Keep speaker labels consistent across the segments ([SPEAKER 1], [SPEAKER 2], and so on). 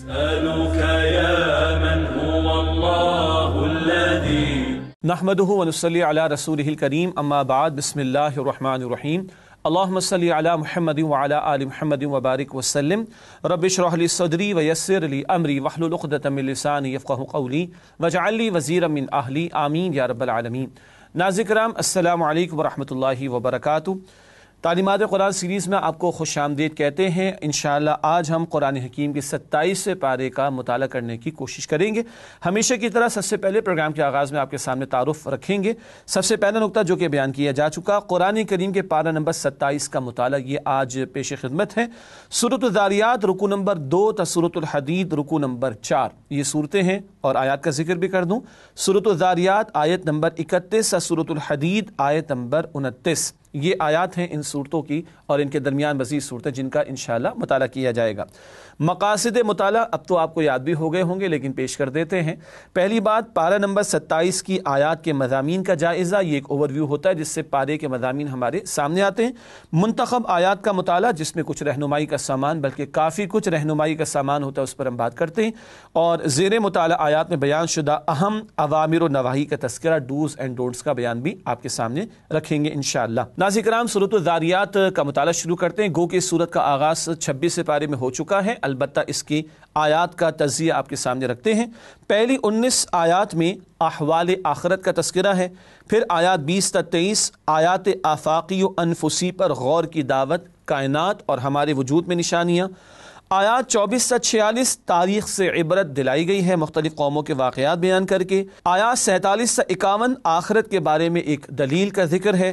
[SPEAKER 1] نسألك يا من هو الله الذي
[SPEAKER 2] نحمده ونصلي على رسوله الكريم اما بعد بسم الله الرحمن الرحيم اللهم صل على محمد وعلى آل محمد وبارك وسلم رب اشرح لي صدري ويسر لي امري واحلل عقدة من لساني يفقهوا قولي واجعل لي وزيرا من اهلي آمین یا رب العالمین۔ ناظرین کرام السلام علیکم ورحمۃ اللہ وبرکاتہ۔ تعلیمات قرآن سیریز میں آپ کو خوش آمدید کہتے ہیں۔ انشاءاللہ آج ہم قرآن حکیم کے 27ویں پارے کا مطالعہ کرنے کی کوشش کریں گے۔ ہمیشہ کی طرح سب سے پہلے پروگرام کے آغاز میں آپ کے سامنے تعارف رکھیں گے۔ سب سے پہلا نقطہ جو کہ بیان کیا جا چکا، قرآن کریم کے پارہ نمبر 27 کا مطالعہ یہ آج پیش خدمت ہے۔ سورۃ الذاریات رکوع نمبر 2 تا سورۃ الحدید رکوع نمبر 4 یہ صورتیں ہیں، اور آیات کا ذکر بھی کر دوں۔ سورۃ الذاریات آیت نمبر 31 تا سورۃ الحدید آیت نمبر 29 یہ آیات ہیں ان صورتوں کی، اور ان کے درمیان مزید صورتیں جن کا انشاءاللہ مطالعہ کیا جائے گا۔ مقاصد مطالعہ اب تو آپ کو یاد بھی ہو گئے ہوں گے، لیکن پیش کر دیتے ہیں۔ پہلی بات، پارہ نمبر 27 کی آیات کے مضامین کا جائزہ، یہ ایک اوور ویو ہوتا ہے جس سے پارے کے مضامین ہمارے سامنے آتے ہیں۔ منتخب آیات کا مطالعہ جس میں کچھ رہنمائی کا سامان، بلکہ کافی کچھ رہنمائی کا سامان ہوتا ہے، اس پر ہم بات کرتے ہیں۔ اور زیر مطالعہ آیات میں بیان شدہ اہم اوامر و نواہی کا تذکرہ، ڈوز اینڈ ڈونٹس کا بیان بھی آپ کے سامنے رکھیں گے انشاءاللہ۔ ناظرین کرام سورۃ الذاریات کا مطالعہ شروع کرتے ہیں۔ گو کہ اس سورت کا آغاز 26 پارے میں ہو چکا ہے، البتہ اس کی آیات کا تجزیہ آپ کے سامنے رکھتے ہیں۔ پہلی 19 آیات میں احوال آخرت کا تذکرہ ہے، پھر آیات 20 تا 23 آیات آفاقی و انفسی پر غور کی دعوت، کائنات اور ہمارے وجود میں نشانیاں۔ آیات 24 تا 46 تاریخ سے عبرت دلائی گئی ہے مختلف قوموں کے واقعات بیان کر کے۔ آیات 47 تا 51 آخرت کے بارے میں ایک دلیل کا ذکر ہے۔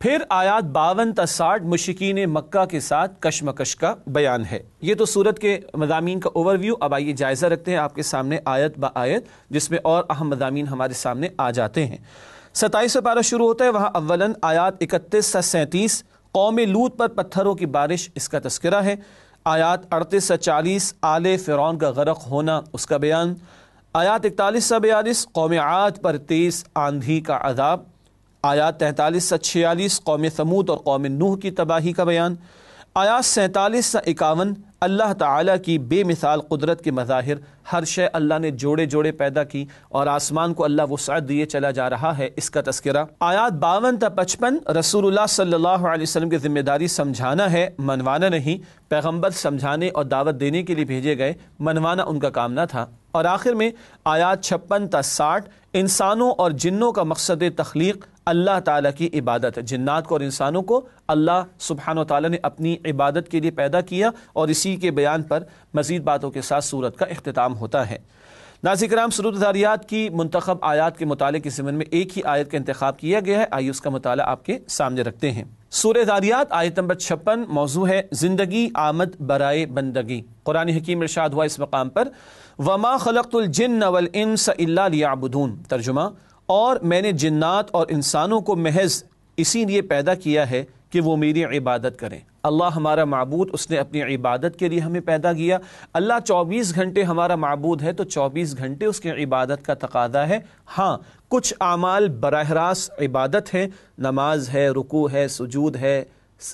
[SPEAKER 2] پھر آیات 52 تا 60 مشرکین مکہ کے ساتھ کشمکش کا بیان ہے۔ یہ تو سورت کے مضامین کا اوور ویو۔ اب آئیے جائزہ رکھتے ہیں آپ کے سامنے آیت با آیت، جس میں اور اہم مضامین ہمارے سامنے آ جاتے ہیں۔ 27 پارہ شروع ہوتا ہے، وہاں اولاً آیات 31 تا 37 قوم لوط پر پتھروں کی بارش، اس کا تذکرہ ہے۔ آیات 38 تا 40 آل فرعون کا غرق ہونا، اس کا بیان۔ آیات 41 تا 42 قوم عاد پر تیز آندھی کا عذاب۔ آیات 43 سے 46 قوم ثمود اور قوم نوح کی تباہی کا بیان۔ آیات 47 سے 51 اللہ تعالیٰ کی بے مثال قدرت کے مظاہر، ہر شے اللہ نے جوڑے جوڑے پیدا کی اور آسمان کو اللہ وسعت دیے چلا جا رہا ہے، اس کا تذکرہ۔ آیات 52 تا 55 رسول اللہ صلی اللہ علیہ وسلم کی ذمہ داری سمجھانا ہے، منوانا نہیں۔ پیغمبر سمجھانے اور دعوت دینے کے لیے بھیجے گئے، منوانا ان کا کام نہ تھا۔ اور آخر میں آیات 56 تا 60 انسانوں اور جنوں کا مقصد تخلیق اللہ تعالیٰ کی عبادت ہے۔ جنات کو اور انسانوں کو اللہ سبحانہ و تعالیٰ نے اپنی عبادت کے لیے پیدا کیا، اور اسی کے بیان پر مزید باتوں کے ساتھ سورت کا اختتام ہوتا ہے۔ ناظرین کرام سورۃ الذاریات کی منتخب آیات کے مطالعے کے ضمن میں ایک ہی آیت کا انتخاب کیا گیا ہے، آئیے اس کا مطالعہ آپ کے سامنے رکھتے ہیں۔ سورہ ذاریات آیت نمبر 56 موضوع ہے زندگی آمد برائے بندگی۔ قرآن حکیم ارشاد ہوا اس مقام پر، وَمَا خَلَقْتُ الْجِنَّ وَالْإِنسَ إِلَّا لِيَعْبُدُونَ۔ ترجمہ، اور میں نے جنات اور انسانوں کو محض اسی لیے پیدا کیا ہے کہ وہ میری عبادت کریں۔ اللہ ہمارا معبود، اس نے اپنی عبادت کے لیے ہمیں پیدا کیا۔ اللہ 24 گھنٹے ہمارا معبود ہے، تو 24 گھنٹے اس کی عبادت کا تقاضا ہے۔ ہاں، کچھ اعمال براہ راست عبادت ہے، نماز ہے، رکوع ہے، سجود ہے،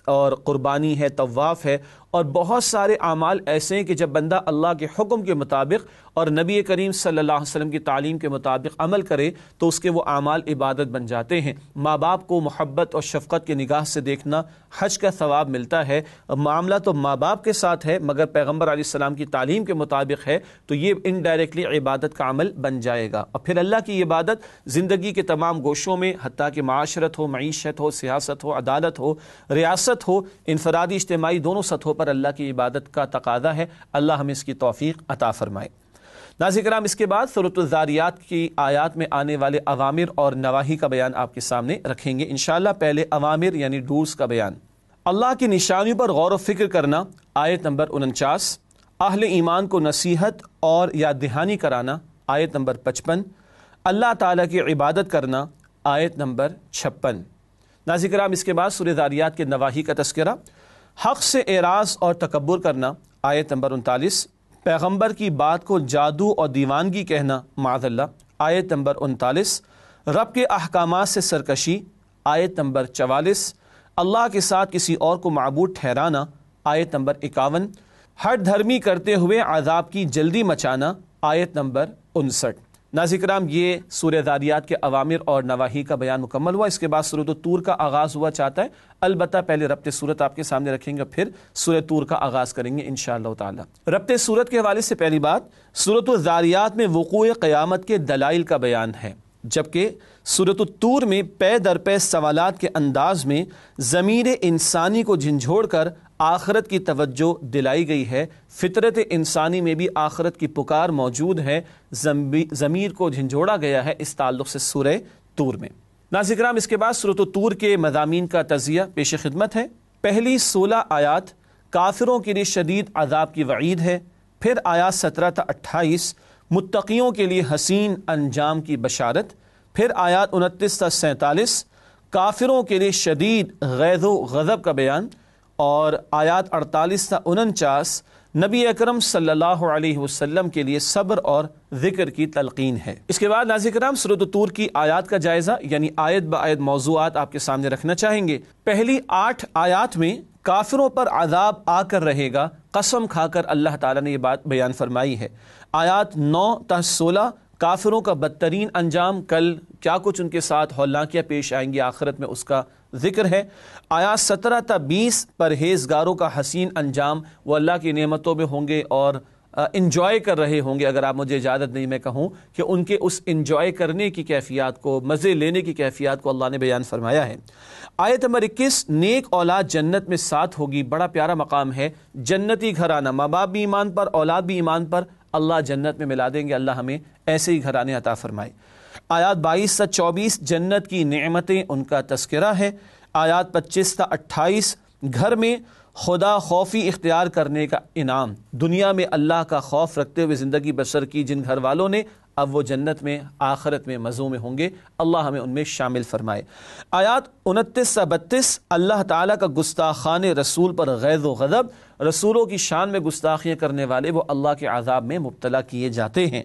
[SPEAKER 2] اور قربانی ہے، طواف ہے، اور بہت سارے اعمال ایسے ہیں کہ جب بندہ اللہ کے حکم کے مطابق اور نبی کریم صلی اللہ علیہ وسلم کی تعلیم کے مطابق عمل کرے تو اس کے وہ اعمال عبادت بن جاتے ہیں۔ ماں باپ کو محبت اور شفقت کی نگاہ سے دیکھنا حج کا ثواب ملتا ہے۔ معاملہ تو ماں باپ کے ساتھ ہے، مگر پیغمبر علیہ السلام کی تعلیم کے مطابق ہے، تو یہ انڈائریکٹلی عبادت کا عمل بن جائے گا۔ اور پھر اللہ کی عبادت زندگی کے تمام گوشوں میں، حتیٰ کہ معاشرت ہو، معیشت ہو، سیاست ہو، عدالت ہو، ریاست ہو، انفرادی اجتماعی دونوں سطحوں پر اللہ کی عبادت کا تقاضا ہے۔ اللہ ہمیں اس کی توفیق عطا فرمائے۔ ناظرین کرام اس کے بعد سورۃ الذاریات کی آیات میں آنے والے اوامر اور نواہی کا بیان آپ کے سامنے رکھیں گے انشاءاللہ۔ پہلے اوامر یعنی ڈوز کا بیان۔ اللہ کی نشانیوں پر غور و فکر کرنا، آیت نمبر 49۔ اہل ایمان کو نصیحت اور یاد دہانی کرانا، آیت نمبر 55۔ اللہ تعالیٰ کی عبادت کرنا، آیت نمبر 56۔ ناظرین کرام اس کے بعد سورۃ الذاریات کے نواہی کا تذکرہ، حق سے اعراض اور تکبر کرنا، آیت نمبر 39۔ پیغمبر کی بات کو جادو اور دیوانگی کہنا، معاذ اللہ، آیت نمبر 39۔ رب کے احکامات سے سرکشی، آیت نمبر 44۔ اللہ کے ساتھ کسی اور کو معبود ٹھہرانا، آیت نمبر 51۔ ہٹ دھرمی کرتے ہوئے عذاب کی جلدی مچانا، آیت نمبر 59۔ ناظرین کرام، یہ سورہ ذاریات کے اوامر اور نواہی کا بیان مکمل ہوا۔ اس کے بعد سورۃ الطور کا آغاز ہوا چاہتا ہے، البتہ پہلے ربط صورت آپ کے سامنے رکھیں گے، پھر سورہ طور کا آغاز کریں گے انشاءاللہ تعالی۔ ربط صورت کے حوالے سے پہلی بات، سورۃ الذاریات میں وقوع قیامت کے دلائل کا بیان ہے، جبکہ سورۃ الطور میں پے در پے سوالات کے انداز میں ضمیر انسانی کو جھنجھوڑ کر آخرت کی توجہ دلائی گئی ہے۔ فطرت انسانی میں بھی آخرت کی پکار موجود ہے، ضمیر کو جھنجھوڑا گیا ہے اس تعلق سے سورہ طور میں۔ ناظرین کرام، اس کے بعد سورۃ الطور کے مضامین کا تجزیہ پیش خدمت ہے۔ پہلی 16 آیات کافروں کے لیے شدید عذاب کی وعید ہے، پھر آیات 17 تا 28 متقیوں کے لیے حسین انجام کی بشارت، پھر آیات 29 تا 47 کافروں کے لیے شدید غیظ و غضب کا بیان، اور آیات 48 تا 49 نبی اکرم صلی اللہ علیہ وسلم کے لیے صبر اور ذکر کی تلقین ہے۔ اس کے بعد ناظرین کرام، سورۃ الطور کی آیات کا جائزہ یعنی آیت بآیت موضوعات آپ کے سامنے رکھنا چاہیں گے۔ پہلی 8 آیات میں کافروں پر عذاب آ کر رہے گا، قسم کھا کر اللہ تعالیٰ نے یہ بات بیان فرمائی ہے۔ آیات 9 تا 16 کافروں کا بدترین انجام، کل کیا کچھ ان کے ساتھ ہولناکیاں پیش آئیں گی آخرت میں، اس کا ذکر ہے۔ آیات 17 تا 20 پرہیزگاروں کا حسین انجام، وہ اللہ کی نعمتوں میں ہوں گے اور انجوائے کر رہے ہوں گے، اگر آپ مجھے اجازت نہیں میں کہوں کہ ان کے اس انجوائے کرنے کی کیفیات کو، مزے لینے کی کیفیات کو اللہ نے بیان فرمایا ہے۔ آیت نمبر 21 نیک اولاد جنت میں ساتھ ہوگی، بڑا پیارا مقام ہے، جنتی گھرانہ، ماں باپ بھی ایمان پر، اولاد بھی ایمان پر، اللہ جنت میں ملا دیں گے، اللہ ہمیں ایسے ہی گھرانے عطا فرمائے۔ آیات 22 تا 24 جنت کی نعمتیں، ان کا تذکرہ ہے۔ آیات 25 تا 28 گھر میں خدا خوفی اختیار کرنے کا انعام، دنیا میں اللہ کا خوف رکھتے ہوئے زندگی بسر کی جن گھر والوں نے، اب وہ جنت میں آخرت میں مزوں میں ہوں گے، اللہ ہمیں ان میں شامل فرمائے۔ آیات 29 تا 32 اللہ تعالیٰ کا گستاخان رسول پر غیظ و غضب، رسولوں کی شان میں گستاخیاں کرنے والے وہ اللہ کے عذاب میں مبتلا کیے جاتے ہیں۔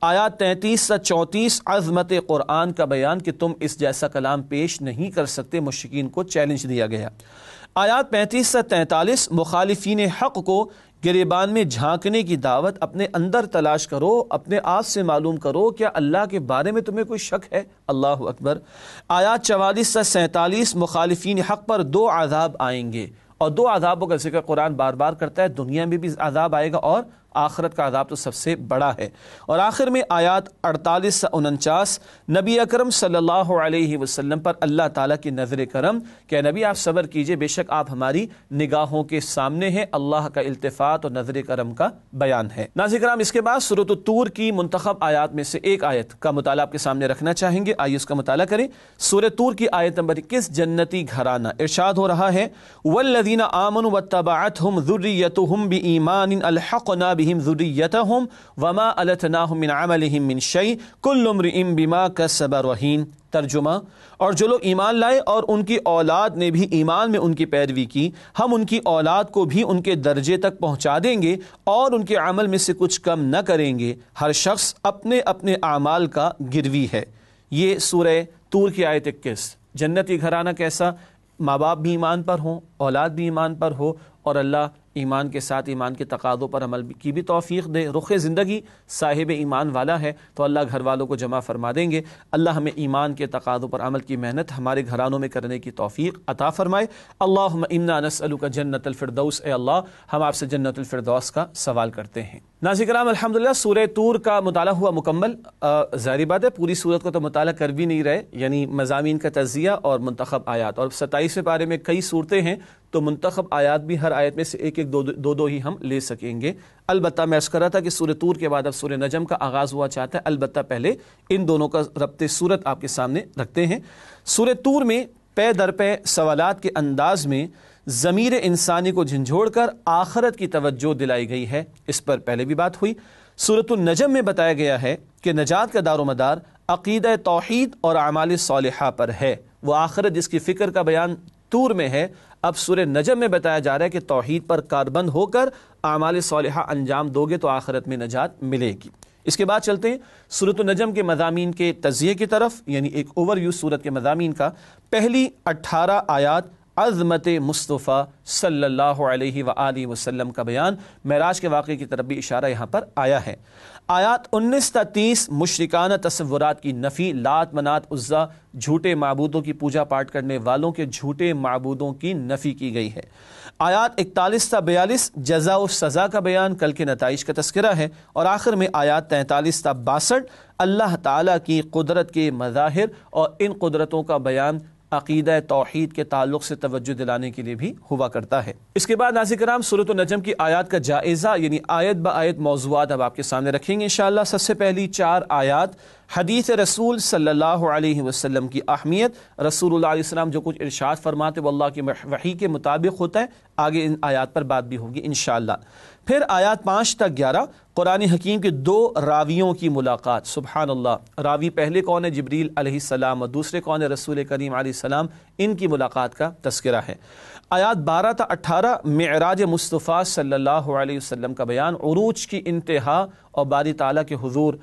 [SPEAKER 2] آیات 33 تا 34 عظمت قرآن کا بیان کہ تم اس جیسا کلام پیش نہیں کر سکتے، مشرکین کو چیلنج دیا گیا۔ آیات 35 تا 43 مخالفین حق کو گریبان میں جھانکنے کی دعوت، اپنے اندر تلاش کرو، اپنے آپ سے معلوم کرو کیا اللہ کے بارے میں تمہیں کوئی شک ہے، اللہ اکبر۔ آیات 44 تا 47 مخالفین حق پر 2 عذاب آئیں گے، اور 2 عذابوں کا ذکر قرآن بار بار کرتا ہے، دنیا میں بھی عذاب آئے گا اور آخرت کا عذاب تو سب سے بڑا ہے۔ اور آخر میں آیات 48 تا 49 نبی اکرم صلی اللہ علیہ وسلم پر اللہ تعالیٰ کی نظر کرم کہ نبی آپ صبر کیجئے، بے شک آپ ہماری نگاہوں کے سامنے ہیں، اللہ کا التفات اور نظر کرم کا بیان ہے۔ ناظرین کرام، اس کے بعد سورۃ الطور کی منتخب آیات میں سے ایک آیت کا مطالعہ آپ کے سامنے رکھنا چاہیں گے، آئیے اس کا مطالعہ کریں۔ سورۃ طور کی آیت نمبر 21 جنتی گھرانہ، ارشاد ہو رہا ہے والذین آمنوا واتبعتهم ذریتهم بإیمان الحقنا بهم ذریتهم وما التناهم من عملهم من شیء کل امرئ بما کسب رہین۔ ترجمہ، اور جو لوگ ایمان لائے اور ان کی اولاد نے بھی ایمان میں ان کی پیروی کی، ہم ان کی اولاد کو بھی ان کے درجے تک پہنچا دیں گے اور ان کے عمل میں سے کچھ کم نہ کریں گے، ہر شخص اپنے اپنے اعمال کا گروی ہے۔ یہ سورہ طور کی آیت 21۔ جنتی گھرانہ کیسا؟ ماں باپ بھی ایمان پر ہوں، اولاد بھی ایمان پر ہو، اور اللہ ایمان کے ساتھ ایمان کے تقاضوں پر عمل کی بھی توفیق دے۔ رخ زندگی صاحب ایمان والا ہے تو اللہ گھر والوں کو جمع فرما دیں گے، اللہ ہمیں ایمان کے تقاضوں پر عمل کی محنت ہمارے گھرانوں میں کرنے کی توفیق عطا فرمائے۔ اللہم انا نسألک جنت الفردوس، اے اللہ ہم آپ سے جنت الفردوس کا سوال کرتے ہیں۔ ناظرین کرام، الحمدللہ سورہ طور کا مطالعہ ہوا مکمل۔ ظاہری بات ہے پوری سورت کو تو مطالعہ کر بھی نہیں رہے، یعنی مضامین کا تجزیہ اور منتخب آیات، اور 27ویں پارے میں کئی صورتیں ہیں تو منتخب آیات بھی ہر آیت میں سے ایک ایک دو ہی ہم لے سکیں گے۔ البتہ میں عرض کر رہا تھا کہ سورہ طور کے بعد اب سورہ نجم کا آغاز ہوا چاہتا ہے، البتہ پہلے ان دونوں کا ربط صورت آپ کے سامنے رکھتے ہیں۔ سورہ طور میں پے در پے سوالات کے انداز میں ضمیر انسانی کو جھنجھوڑ کر آخرت کی توجہ دلائی گئی ہے، اس پر پہلے بھی بات ہوئی۔ سورۃ النجم میں بتایا گیا ہے کہ نجات کا دار و مدار عقیدہ توحید اور اعمال صالحہ پر ہے، وہ آخرت جس کی فکر کا بیان طور میں ہے، اب سورہ نجم میں بتایا جا رہا ہے کہ توحید پر کاربند ہو کر اعمال صالحہ انجام دو گے تو آخرت میں نجات ملے گی۔ اس کے بعد چلتے ہیں سورۃ النجم کے مضامین کے تجزیے کی طرف، یعنی ایک اوور ویو سورت کے مضامین کا۔ پہلی 18 آیات عظمت مصطفیٰ صلی اللہ علیہ وآلہ وسلم کا بیان، معراج کے واقعے کی طرف بھی اشارہ یہاں پر آیا ہے۔ آیات 19 تا 30 مشرکانہ تصورات کی نفی، لات منات عزا جھوٹے معبودوں کی پوجا پاٹ کرنے والوں کے جھوٹے معبودوں کی نفی کی گئی ہے۔ آیات 41 تا 42 جزا و سزا کا بیان، کل کے نتائج کا تذکرہ ہے، اور آخر میں آیات 43 تا 62 اللہ تعالیٰ کی قدرت کے مظاہر اور ان قدرتوں کا بیان عقیدہ توحید کے تعلق سے توجہ دلانے کے لیے بھی ہوا کرتا ہے۔ اس کے بعد ناظرین کرام سورۃ النجم کی آیات کا جائزہ یعنی آیت با آیت موضوعات اب آپ کے سامنے رکھیں گے انشاءاللہ۔ سب سے پہلی 4 آیات حدیث رسول صلی اللہ علیہ وسلم کی اہمیت، رسول اللہ علیہ وسلم جو کچھ ارشاد فرماتے وہ اللہ کی وحی کے مطابق ہوتا ہے، آگے ان آیات پر بات بھی ہوگی انشاءاللہ۔ پھر آیات 5 تا 11 قرآن حکیم کے 2 راویوں کی ملاقات، سبحان اللہ، راوی پہلے کون ہے؟ جبریل علیہ السلام، اور دوسرے کون ہے؟ رسول کریم علیہ السلام، ان کی ملاقات کا تذکرہ ہے۔ آیات 12 تا 18 معراج مصطفیٰ صلی اللہ علیہ وسلم کا بیان، عروج کی انتہا اور باری تعالیٰ کے حضور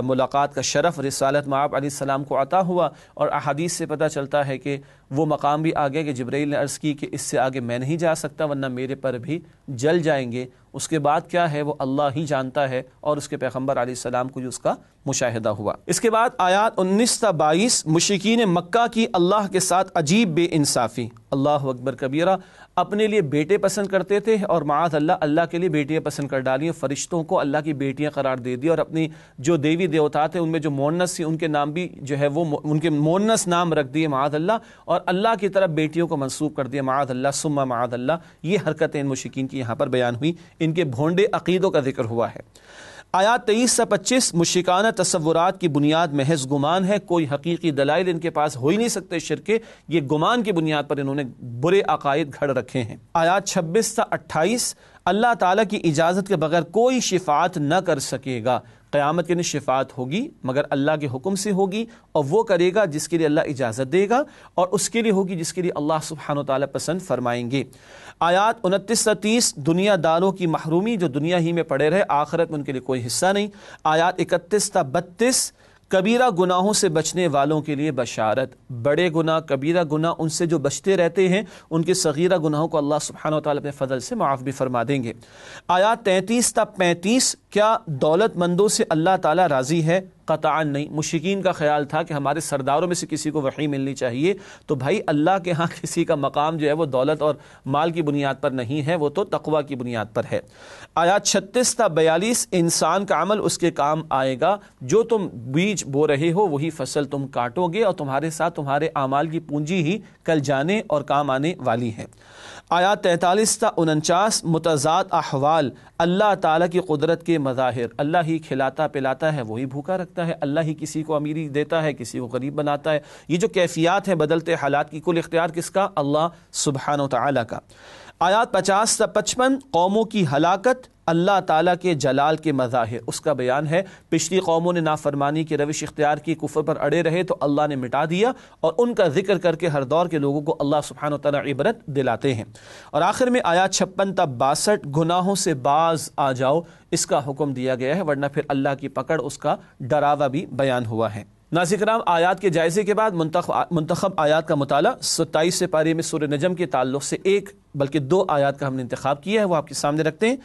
[SPEAKER 2] ملاقات کا شرف رسالت مآب علیہ السلام کو عطا ہوا، اور احادیث سے پتہ چلتا ہے کہ وہ مقام بھی آگے کہ جبرائیل نے عرض کی کہ اس سے آگے میں نہیں جا سکتا ورنہ میرے پر بھی جل جائیں گے۔ اس کے بعد کیا ہے وہ اللہ ہی جانتا ہے، اور اس کے پیغمبر علیہ السلام کو جو اس کا مشاہدہ ہوا۔ اس کے بعد آیات 19 تا 22 مشرکین مکہ کی اللہ کے ساتھ عجیب بے انصافی، اللہ اکبر کبیرہ، اپنے لیے بیٹے پسند کرتے تھے اور معاذ اللہ اللہ کے لیے بیٹیاں پسند کر ڈالی، فرشتوں کو اللہ کی بیٹیاں قرار دے دی، اور اپنی جو دیوی دیوتا تھے ان میں جو مونس تھی ان کے نام بھی جو ہے وہ ان کے مونس نام رکھ دیے معاذ اللہ، اور اللہ کی طرف بیٹیوں کو منسوب کر دیا معاذ اللہ ثم معاذ اللہ۔ یہ حرکتیں ان مشرکین کی یہاں پر بیان ہوئی، ان کے بھونڈے عقیدوں کا ذکر ہوا ہے۔ آیات 23 سے 25 مشرکانہ تصورات کی بنیاد محض گمان ہے، کوئی حقیقی دلائل ان کے پاس ہو ہی نہیں سکتے شرک کے، یہ گمان کی بنیاد پر انہوں نے برے عقائد گھڑ رکھے ہیں۔ آیات 26 سے 28 اللہ تعالیٰ کی اجازت کے بغیر کوئی شفاعت نہ کر سکے گا، قیامت کے دن شفاعت ہوگی مگر اللہ کے حکم سے ہوگی، اور وہ کرے گا جس کے لیے اللہ اجازت دے گا، اور اس کے لیے ہوگی جس کے لیے اللہ سبحانہ و تعالیٰ پسند فرمائیں گے۔ آیات 29 سے 30 دنیا داروں کی محرومی، جو دنیا ہی میں پڑے رہے آخرت میں ان کے لیے کوئی حصہ نہیں۔ آیات 31 سے 32 کبیرہ گناہوں سے بچنے والوں کے لیے بشارت، بڑے گناہ کبیرہ گناہ ان سے جو بچتے رہتے ہیں ان کے صغیرہ گناہوں کو اللہ سبحانہ و تعالیٰ اپنے فضل سے معاف بھی فرما دیں گے۔ آیات 33 تا 35 کیا دولت مندوں سے اللہ تعالیٰ راضی ہے؟ قطعاً نہیں۔ مشرکین کا خیال تھا کہ ہمارے سرداروں میں سے کسی کو وحی ملنی چاہیے، تو بھائی اللہ کے ہاں کسی کا مقام جو ہے وہ دولت اور مال کی بنیاد پر نہیں ہے، وہ تو تقوی کی بنیاد پر ہے۔ آیات 36 تا 42 انسان کا عمل اس کے کام آئے گا، جو تم بیج بو رہے ہو وہی فصل تم کاٹو گے، اور تمہارے ساتھ تمہارے اعمال کی پونجی ہی کل جانے اور کام آنے والی ہے۔ آیات 43 تا 49 متضاد احوال، اللہ تعالیٰ کی قدرت کے مظاہر، اللہ ہی کھلاتا پلاتا ہے وہی بھوکا رکھتا ہے، اللہ ہی کسی کو امیری دیتا ہے کسی کو غریب بناتا ہے، یہ جو کیفیات ہیں بدلتے حالات کی، کل اختیار کس کا؟ اللہ سبحانہ و تعالیٰ کا۔ آیات 50 تا 55 قوموں کی ہلاکت، اللہ تعالیٰ کے جلال کے مظاہر، اس کا بیان ہے۔ پچھلی قوموں نے نافرمانی کی روش اختیار کی، کفر پر اڑے رہے تو اللہ نے مٹا دیا، اور ان کا ذکر کر کے ہر دور کے لوگوں کو اللہ سبحانہ و تعالیٰ عبرت دلاتے ہیں۔ اور آخر میں آیات 56 تا 62 گناہوں سے باز آ جاؤ، اس کا حکم دیا گیا ہے، ورنہ پھر اللہ کی پکڑ، اس کا ڈراوا بھی بیان ہوا ہے۔ ناظرین کرام آیات کے جائزے کے بعد منتخب آیات کا مطالعہ 27 پارے میں سورہ نجم کے تعلق سے ایک بلکہ 2 آیات کا ہم نے انتخاب کیا ہے، وہ آپ کے سامنے رکھتے ہیں۔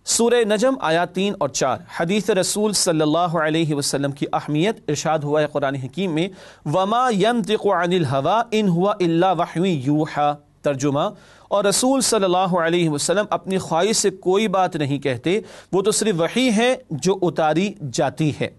[SPEAKER 2] سورہ نجم آیات 3 اور 4 حدیث رسول صلی اللہ علیہ وسلم کی اہمیت، ارشاد ہوا ہے قرآن حکیم میں وَمَا يَنطِقُ عَنِ الْهَوَىٰ إِنْ هُوَ إِلَّا وَحْيٌ يُوحَىٰ، ترجمہ، اور رسول صلی اللہ علیہ وسلم اپنی خواہش سے کوئی بات نہیں کہتے، وہ تو صرف وحی ہے جو اتاری جاتی ہے۔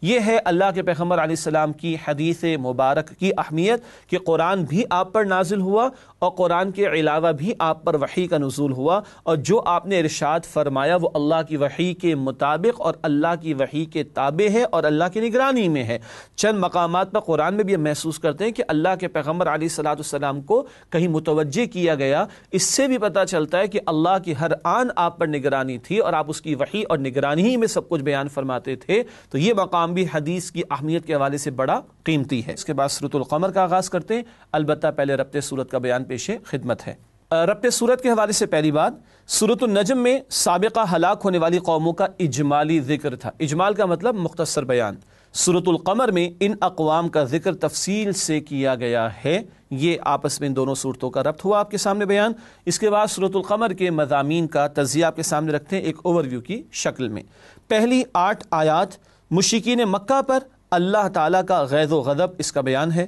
[SPEAKER 2] یہ ہے اللہ کے پیغمبر علیہ السلام کی حدیث مبارک کی اہمیت کہ قرآن بھی آپ پر نازل ہوا اور قرآن کے علاوہ بھی آپ پر وحی کا نزول ہوا، اور جو آپ نے ارشاد فرمایا وہ اللہ کی وحی کے مطابق اور اللہ کی وحی کے تابع ہے اور اللہ کی نگرانی میں ہے۔ چند مقامات پر قرآن میں بھی ہم محسوس کرتے ہیں کہ اللہ کے پیغمبر علیہ الصلاۃ والسلام کو کہیں متوجہ کیا گیا، اس سے بھی پتہ چلتا ہے کہ اللہ کی ہر آن آپ پر نگرانی تھی اور آپ اس کی وحی اور نگرانی ہی میں سب کچھ بیان فرماتے تھے، تو یہ مقام بھی حدیث کی اہمیت کے حوالے سے بڑا قیمتی ہے۔ اس کے بعد سورۃ القمر کا آغاز کرتے ہیں، البتہ پہلے ربط سورت کا بیان پیش خدمت ہے۔ ربط سورت کے حوالے سے پہلی بات، سورۃ النجم میں سابقہ ہلاک ہونے والی قوموں کا اجمالی ذکر تھا۔ اجمال کا مطلب مختصر بیان۔ سورۃ القمر میں ان اقوام کا ذکر تفصیل سے کیا گیا ہے۔ یہ آپس میں ان دونوں صورتوں کا ربط ہوا آپ کے سامنے بیان۔ اس کے بعد سورۃ القمر کے مضامین کا تجزیہ آپ کے سامنے رکھتے ہیں ایک اوور ویو کی شکل میں۔ پہلی 8 آیات مشرکین مکہ پر اللہ تعالیٰ کا غیظ و غضب اس کا بیان ہے۔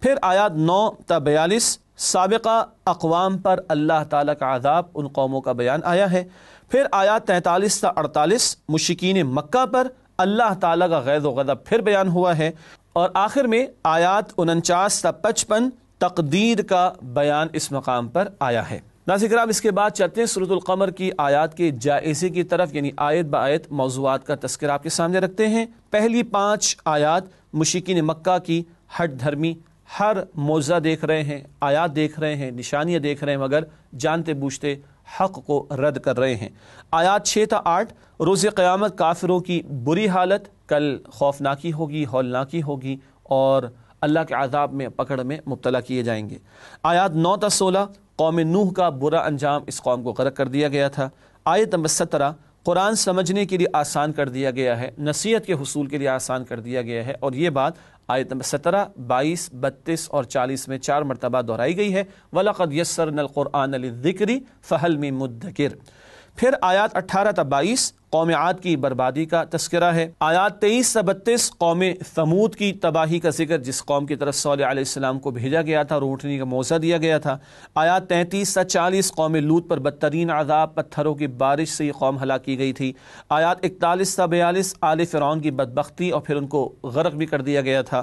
[SPEAKER 2] پھر آیات 9 تا 42 سابقہ اقوام پر اللہ تعالیٰ کا عذاب ان قوموں کا بیان آیا ہے۔ پھر آیات 43 تا 48 مشرکین مکہ پر اللہ تعالیٰ کا غیظ و غضب پھر بیان ہوا ہے، اور آخر میں آیات 49 تا 55 تقدیر کا بیان اس مقام پر آیا ہے۔ ناظرین کرام، اس کے بعد چلتے ہیں سورۃ القمر کی آیات کے جائزے کی طرف، یعنی آیت با آیت موضوعات کا تذکرہ آپ کے سامنے رکھتے ہیں۔ پہلی 5 آیات مشرکین مکہ کی ہٹ دھرمی، ہر موضع دیکھ رہے ہیں، آیات دیکھ رہے ہیں، نشانیاں دیکھ رہے ہیں، مگر جانتے بوجھتے حق کو رد کر رہے ہیں۔ آیات 6 تا 8 روز قیامت کافروں کی بری حالت، کل خوفناکی ہوگی، ہولناکی ہوگی، اور اللہ کے عذاب میں پکڑ میں مبتلا کیے جائیں گے۔ آیات 9 تا 16 قوم نوح کا برا انجام، اس قوم کو غرق کر دیا گیا تھا۔ آیت نمبر 17 قرآن سمجھنے کے لیے آسان کر دیا گیا ہے، نصیحت کے حصول کے لیے آسان کر دیا گیا ہے، اور یہ بات آیت نمبر 17، 22، 32 اور 40 میں 4 مرتبہ دہرائی گئی ہے۔ وَلَقَدْ يَسَّرْنَا الْقُرْآنَ لِلذِّكْرِ فَهَلْ مِن مُدَّكِرٍ۔ پھر آیات 18 تا 22 قوم عاد کی بربادی کا تذکرہ ہے۔ آیات 23 تا 32 قوم ثمود کی تباہی کا ذکر، جس قوم کی طرف صالح علیہ السلام کو بھیجا گیا تھا، روٹنی کا موضع دیا گیا تھا۔ آیات 33 تا 40 قوم لوط پر بدترین عذاب، پتھروں کی بارش سے یہ قوم ہلاک کی گئی تھی۔ آیات 41 تا 42 آل فرعون کی بدبختی، اور پھر ان کو غرق بھی کر دیا گیا تھا۔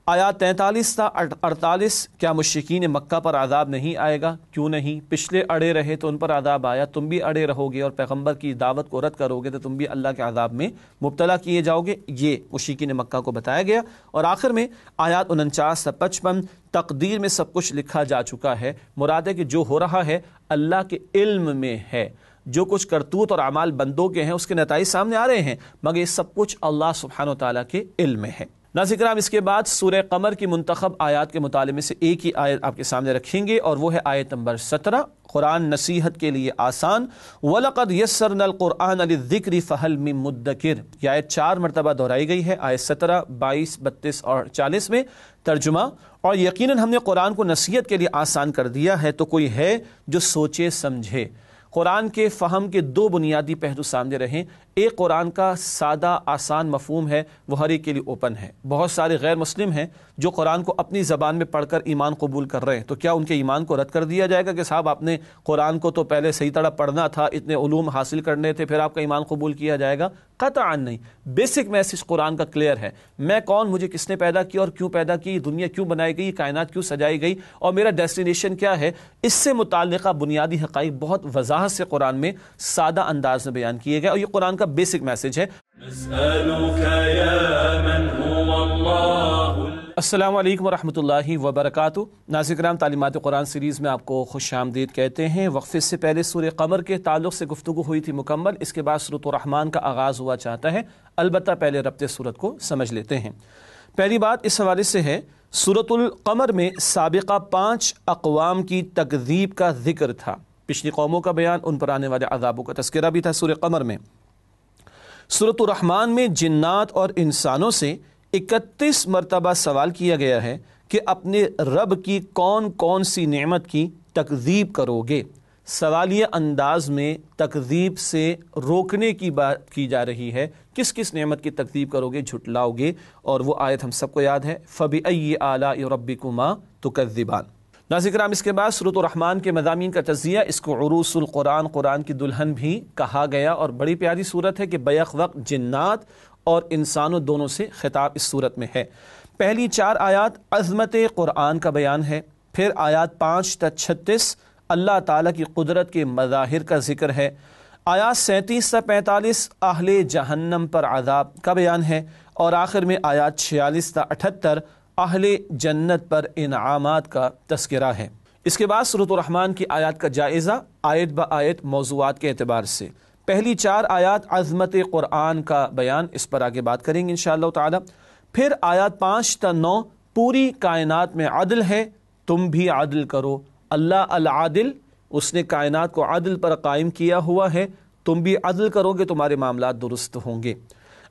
[SPEAKER 2] آیات 43 تا 48 کیا مشرکین مکہ پر عذاب نہیں آئے گا؟ کیوں نہیں؟ پچھلے اڑے رہے تو ان پر عذاب آیا، تم بھی اڑے رہو گے اور پیغمبر کی دعوت کو رد کرو گے تو تم بھی اللہ کے عذاب میں مبتلا کیے جاؤ گے، یہ مشرکین مکہ کو بتایا گیا۔ اور آخر میں آیات 49 تا 55 تقدیر میں سب کچھ لکھا جا چکا ہے، مراد ہے کہ جو ہو رہا ہے اللہ کے علم میں ہے، جو کچھ کرتوت اور اعمال بندوں کے ہیں اس کے نتائج سامنے آ رہے ہیں، مگر یہ سب کچھ اللہ سبحانہ و تعالیٰ کے علم میں ہے۔ ناظرین کرام، اس کے بعد سورہ قمر کی منتخب آیات کے مطالعے میں سے ایک ہی آیت آپ کے سامنے رکھیں گے، اور وہ ہے آیت نمبر 17، قرآن نصیحت کے لیے آسان۔ وَلَقَدْ يَسَّرْنَا الْقُرْآنَ لِلذِّكْرِ فَهَلْ مِن مُدَّكِرٍ، یہ آیت 4 مرتبہ دہرائی گئی ہے، آیت 17، 22، 32 اور 40 میں۔ ترجمہ: اور یقیناً ہم نے قرآن کو نصیحت کے لیے آسان کر دیا ہے، تو کوئی ہے جو سوچے سمجھے۔ قرآن کے فہم کے 2 بنیادی پہلو سامنے رہیں۔ ایک قرآن کا سادہ آسان مفہوم ہے، وہ ہر ایک کے لیے اوپن ہے۔ بہت سارے غیر مسلم ہیں جو قرآن کو اپنی زبان میں پڑھ کر ایمان قبول کر رہے ہیں، تو کیا ان کے ایمان کو رد کر دیا جائے گا کہ صاحب آپ نے قرآن کو تو پہلے صحیح طرح پڑھنا تھا، اتنے علوم حاصل کرنے تھے، پھر آپ کا ایمان قبول کیا جائے گا؟ قطعاً نہیں۔ بیسک میسج قرآن کا کلیئر ہے، میں کون، مجھے کس نے پیدا کیا اور کیوں پیدا کی، دنیا کیوں بنائی گئی، کائنات کیوں سجائی گئی، اور میرا ڈیسٹینیشن کیا ہے، اس سے متعلقہ بنیادی حقائق بہت وضاحت سے قرآن میں سادہ انداز میں بیان کیے گئے، اور یہ قرآن کا بیسک میسج ہے۔ السلام علیکم ورحمۃ اللہ وبرکاتہ۔ ناظرین کرام، تعلیمات قرآن سیریز میں آپ کو خوش آمدید کہتے ہیں۔ وقفے سے پہلے سورہ قمر کے تعلق سے گفتگو ہوئی تھی مکمل، اس کے بعد سورۃ الرحمن کا آغاز ہوا چاہتا ہے، البتہ پہلے ربط سورت کو سمجھ لیتے ہیں۔ پہلی بات اس حوالے سے ہے، سورۃ القمر میں سابقہ 5 اقوام کی تکذیب کا ذکر تھا، پچھلی قوموں کا بیان، ان پر آنے والے عذابوں کا تذکرہ بھی تھا سورہ قمر میں۔ سورۃ الرحمن میں جنات اور انسانوں سے 31 مرتبہ سوال کیا گیا ہے کہ اپنے رب کی کون کون سی نعمت کی تکذیب کرو گے۔ سوالیہ انداز میں تکذیب سے روکنے کی بات کی جا رہی ہے، کس کس نعمت کی تکذیب کرو گے، جھٹلاؤ گے، اور وہ آیت ہم سب کو یاد ہے، فَبِأَيِّ آلَاءِ رَبِّكُمَا تُكَذِّبَانِ۔ ناظرین کرام، اس کے بعد سورۃ الرحمن کے مضامین کا تجزیہ، اس کو عروس القرآن، قرآن کی دلہن بھی کہا گیا، اور بڑی پیاری صورت ہے کہ بیک وقت جنات اور انسانوں دونوں سے خطاب اس صورت میں ہے۔ پہلی 4 آیات عظمت قرآن کا بیان ہے، پھر آیات 5 تا 36 اللہ تعالیٰ کی قدرت کے مظاہر کا ذکر ہے، آیات 37 تا 45 اہل جہنم پر عذاب کا بیان ہے، اور آخر میں آیات 46 تا 78 اہل جنت پر انعامات کا تذکرہ ہے۔ اس کے بعد سورۃ الرحمن کی آیات کا جائزہ آیت با آیت موضوعات کے اعتبار سے۔ پہلی 4 آیات عظمت قرآن کا بیان، اس پر آگے بات کریں گے انشاءاللہ تعالی۔ پھر آیات 5 تا 9 پوری کائنات میں عدل ہے، تم بھی عدل کرو، اللہ العادل، اس نے کائنات کو عدل پر قائم کیا ہوا ہے، تم بھی عدل کرو گے تمہارے معاملات درست ہوں گے۔